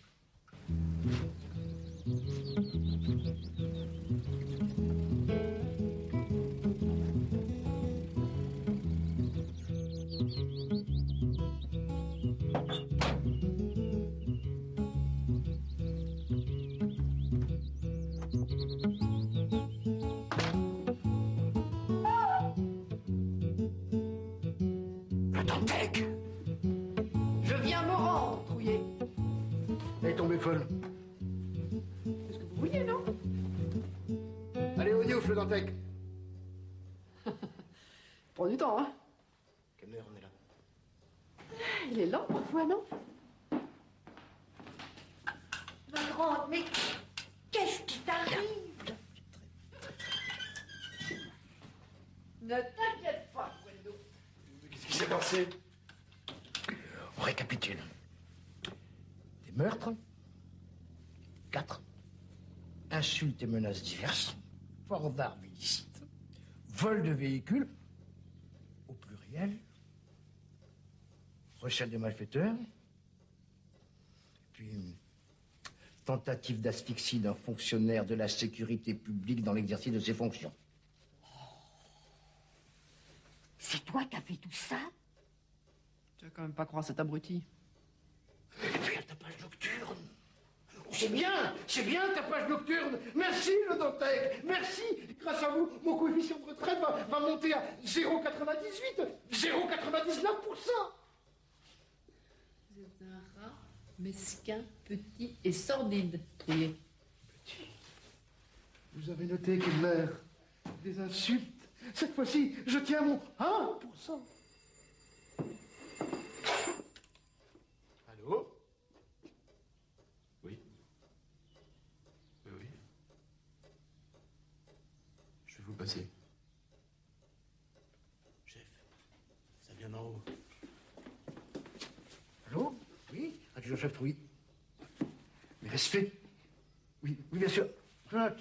Le Dantec! Je viens me rendre, Trouillet. Elle est tombée folle. C'est ce que vous vouliez, non? Allez, au Niouf, le Dantec! Prends du temps, hein? Quelle heure on est là? Il est lent parfois, non? Ma grande, mais qu'est-ce qui t'arrive? Ne t'inquiète pas, Gwendo. Qu'est-ce qui s'est passé? On récapitule. Des meurtres, 4. Insultes et menaces diverses, port d'armes illicites, vol de véhicules, au pluriel, recel de malfaiteurs, puis tentative d'asphyxie d'un fonctionnaire de la sécurité publique dans l'exercice de ses fonctions. C'est toi qui as fait tout ça? Tu vas quand même pas croire cet abruti. Et puis, ta page nocturne. C'est bien ta page nocturne. Merci, le Dantec. Merci. Grâce à vous, mon coefficient de retraite va monter à 0,98, 0,99%. Vous êtes un rat mesquin, petit et sordide, Trouillet. Vous avez noté qu'il meurt des insultes. Cette fois-ci, je tiens mon 1%. Allô? Oui. Oui, oui. Je vais vous passer. Chef, ça vient d'en haut. Allô? Oui? Adjudant-chef Trouillet. Mais respect. Oui, bien sûr. Je note.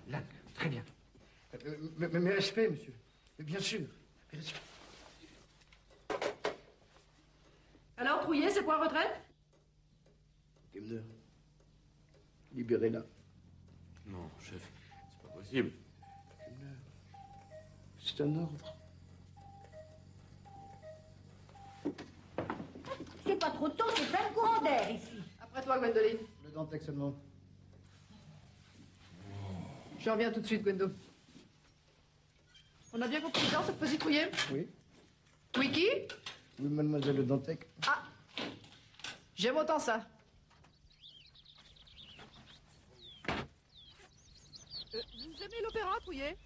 Là, très bien. Mais respect, monsieur. Mais bien sûr. Mais respect. Alors, Trouillet, c'est quoi retraite? Kemner, libérez-la. Non, chef, c'est pas possible. Kemner, c'est un ordre. C'est pas trop tôt, c'est plein de courant d'air ici. Après toi, Gwendoline. Le Dantec seulement. Je reviens tout de suite, Gwendo. On a bien compris ça, cette fois-ci, Trouillet? Oui. Wiki? Oui, mademoiselle Le Dantec. Ah! J'aime autant ça. Vous aimez l'opéra, Trouillet?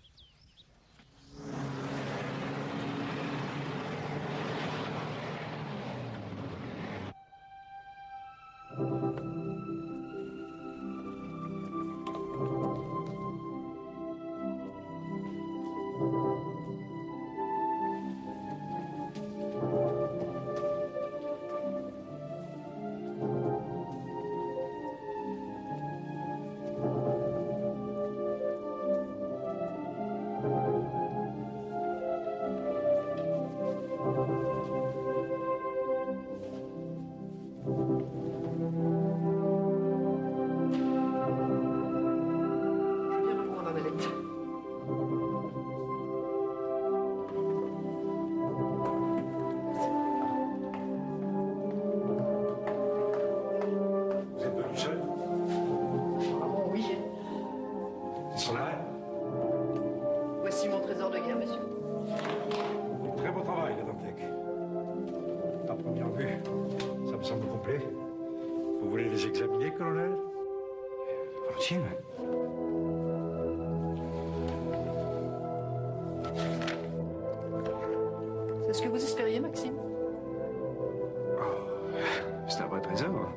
première vue, ça me semble complet. Vous voulez les examiner, colonel? Volontiers. C'est ce que vous espériez, Maxime? C'est un vrai trésor.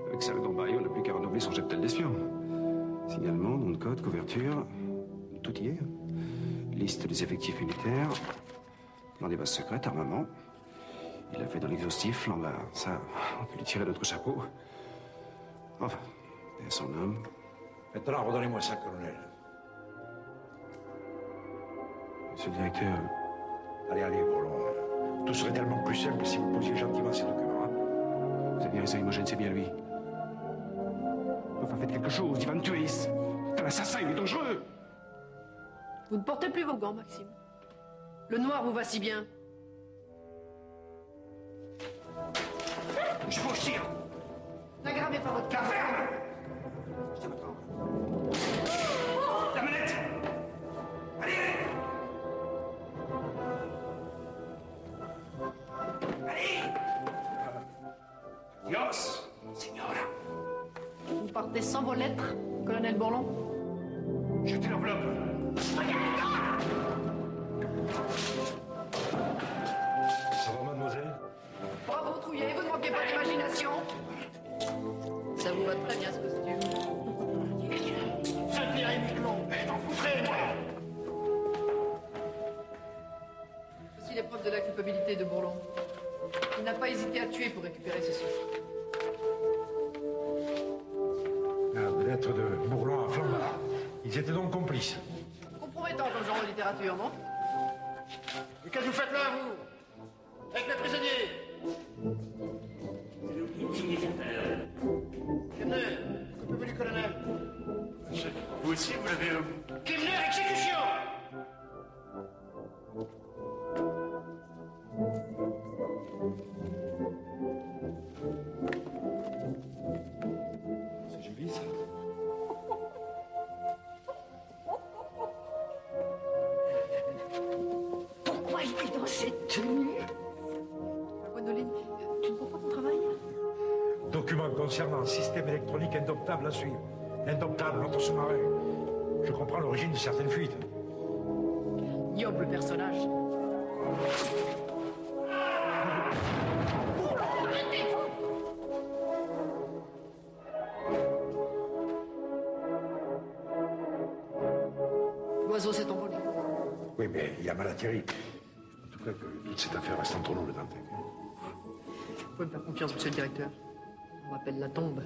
Avec ça, le Gambario n'a plus qu'à renouveler son cheptel d'espions. Signalement, nom de code, couverture, tout y est. Liste des effectifs militaires, plan des bases secrètes, armement. Il l'a fait dans l'exhaustif, Flambard. Ça, on peut lui tirer notre chapeau. Enfin, et son homme. Maintenant, redonnez-moi ça, colonel. Monsieur le directeur. Allez, allez, Bourlon. Tout serait tellement plus simple si vous posiez gentiment ces documents. Vous avez raison, Imogène, c'est bien lui. Enfin, faites quelque chose, il va me tuer. C'est un assassin, il est dangereux. Vous ne portez plus vos gants, Maxime. Le noir vous va si bien. Je vous tire. N'aggravez pas votre cas. Ferme. Je tiens votre arme. La manette. Allez, allez. Dios, signora. Vous partez sans vos lettres, colonel Bourlon? Jetez l'enveloppe. Ça va, mademoiselle? Bravo, Trouillet, vous ne manquez pas d'imagination. Ça vous va très bien, ce costume. Saint-Pierre et Miquelon, je t'en foutrais, moi. Voici les preuves de la culpabilité de Bourlon. Il n'a pas hésité à tuer pour récupérer ceci. La lettre de Bourlon à Flambard. Ils étaient donc complices. Compromettant comme genre de littérature, non? Et qu'est-ce que vous faites là, vous? Avec les prisonniers? C'est nous qui signé cette heure. Kemner, coupez-vous du colonel. Vous aussi, vous l'avez au bout. Kemner, exécution! C'est joli, ça. Pourquoi il est dans cette tenue? Gwénoline, tu ne comprends pas ton travail? Document concernant un système électronique indomptable à suivre. Indomptable, notre sous-marin. Je comprends l'origine de certaines fuites. Ignoble personnage. L'oiseau s'est envolé. Oui, mais il a mal atterri. En tout cas, que toute cette affaire reste entre nous, le Dantec. Vous pouvez me faire confiance, monsieur le directeur. On m'appelle la tombe.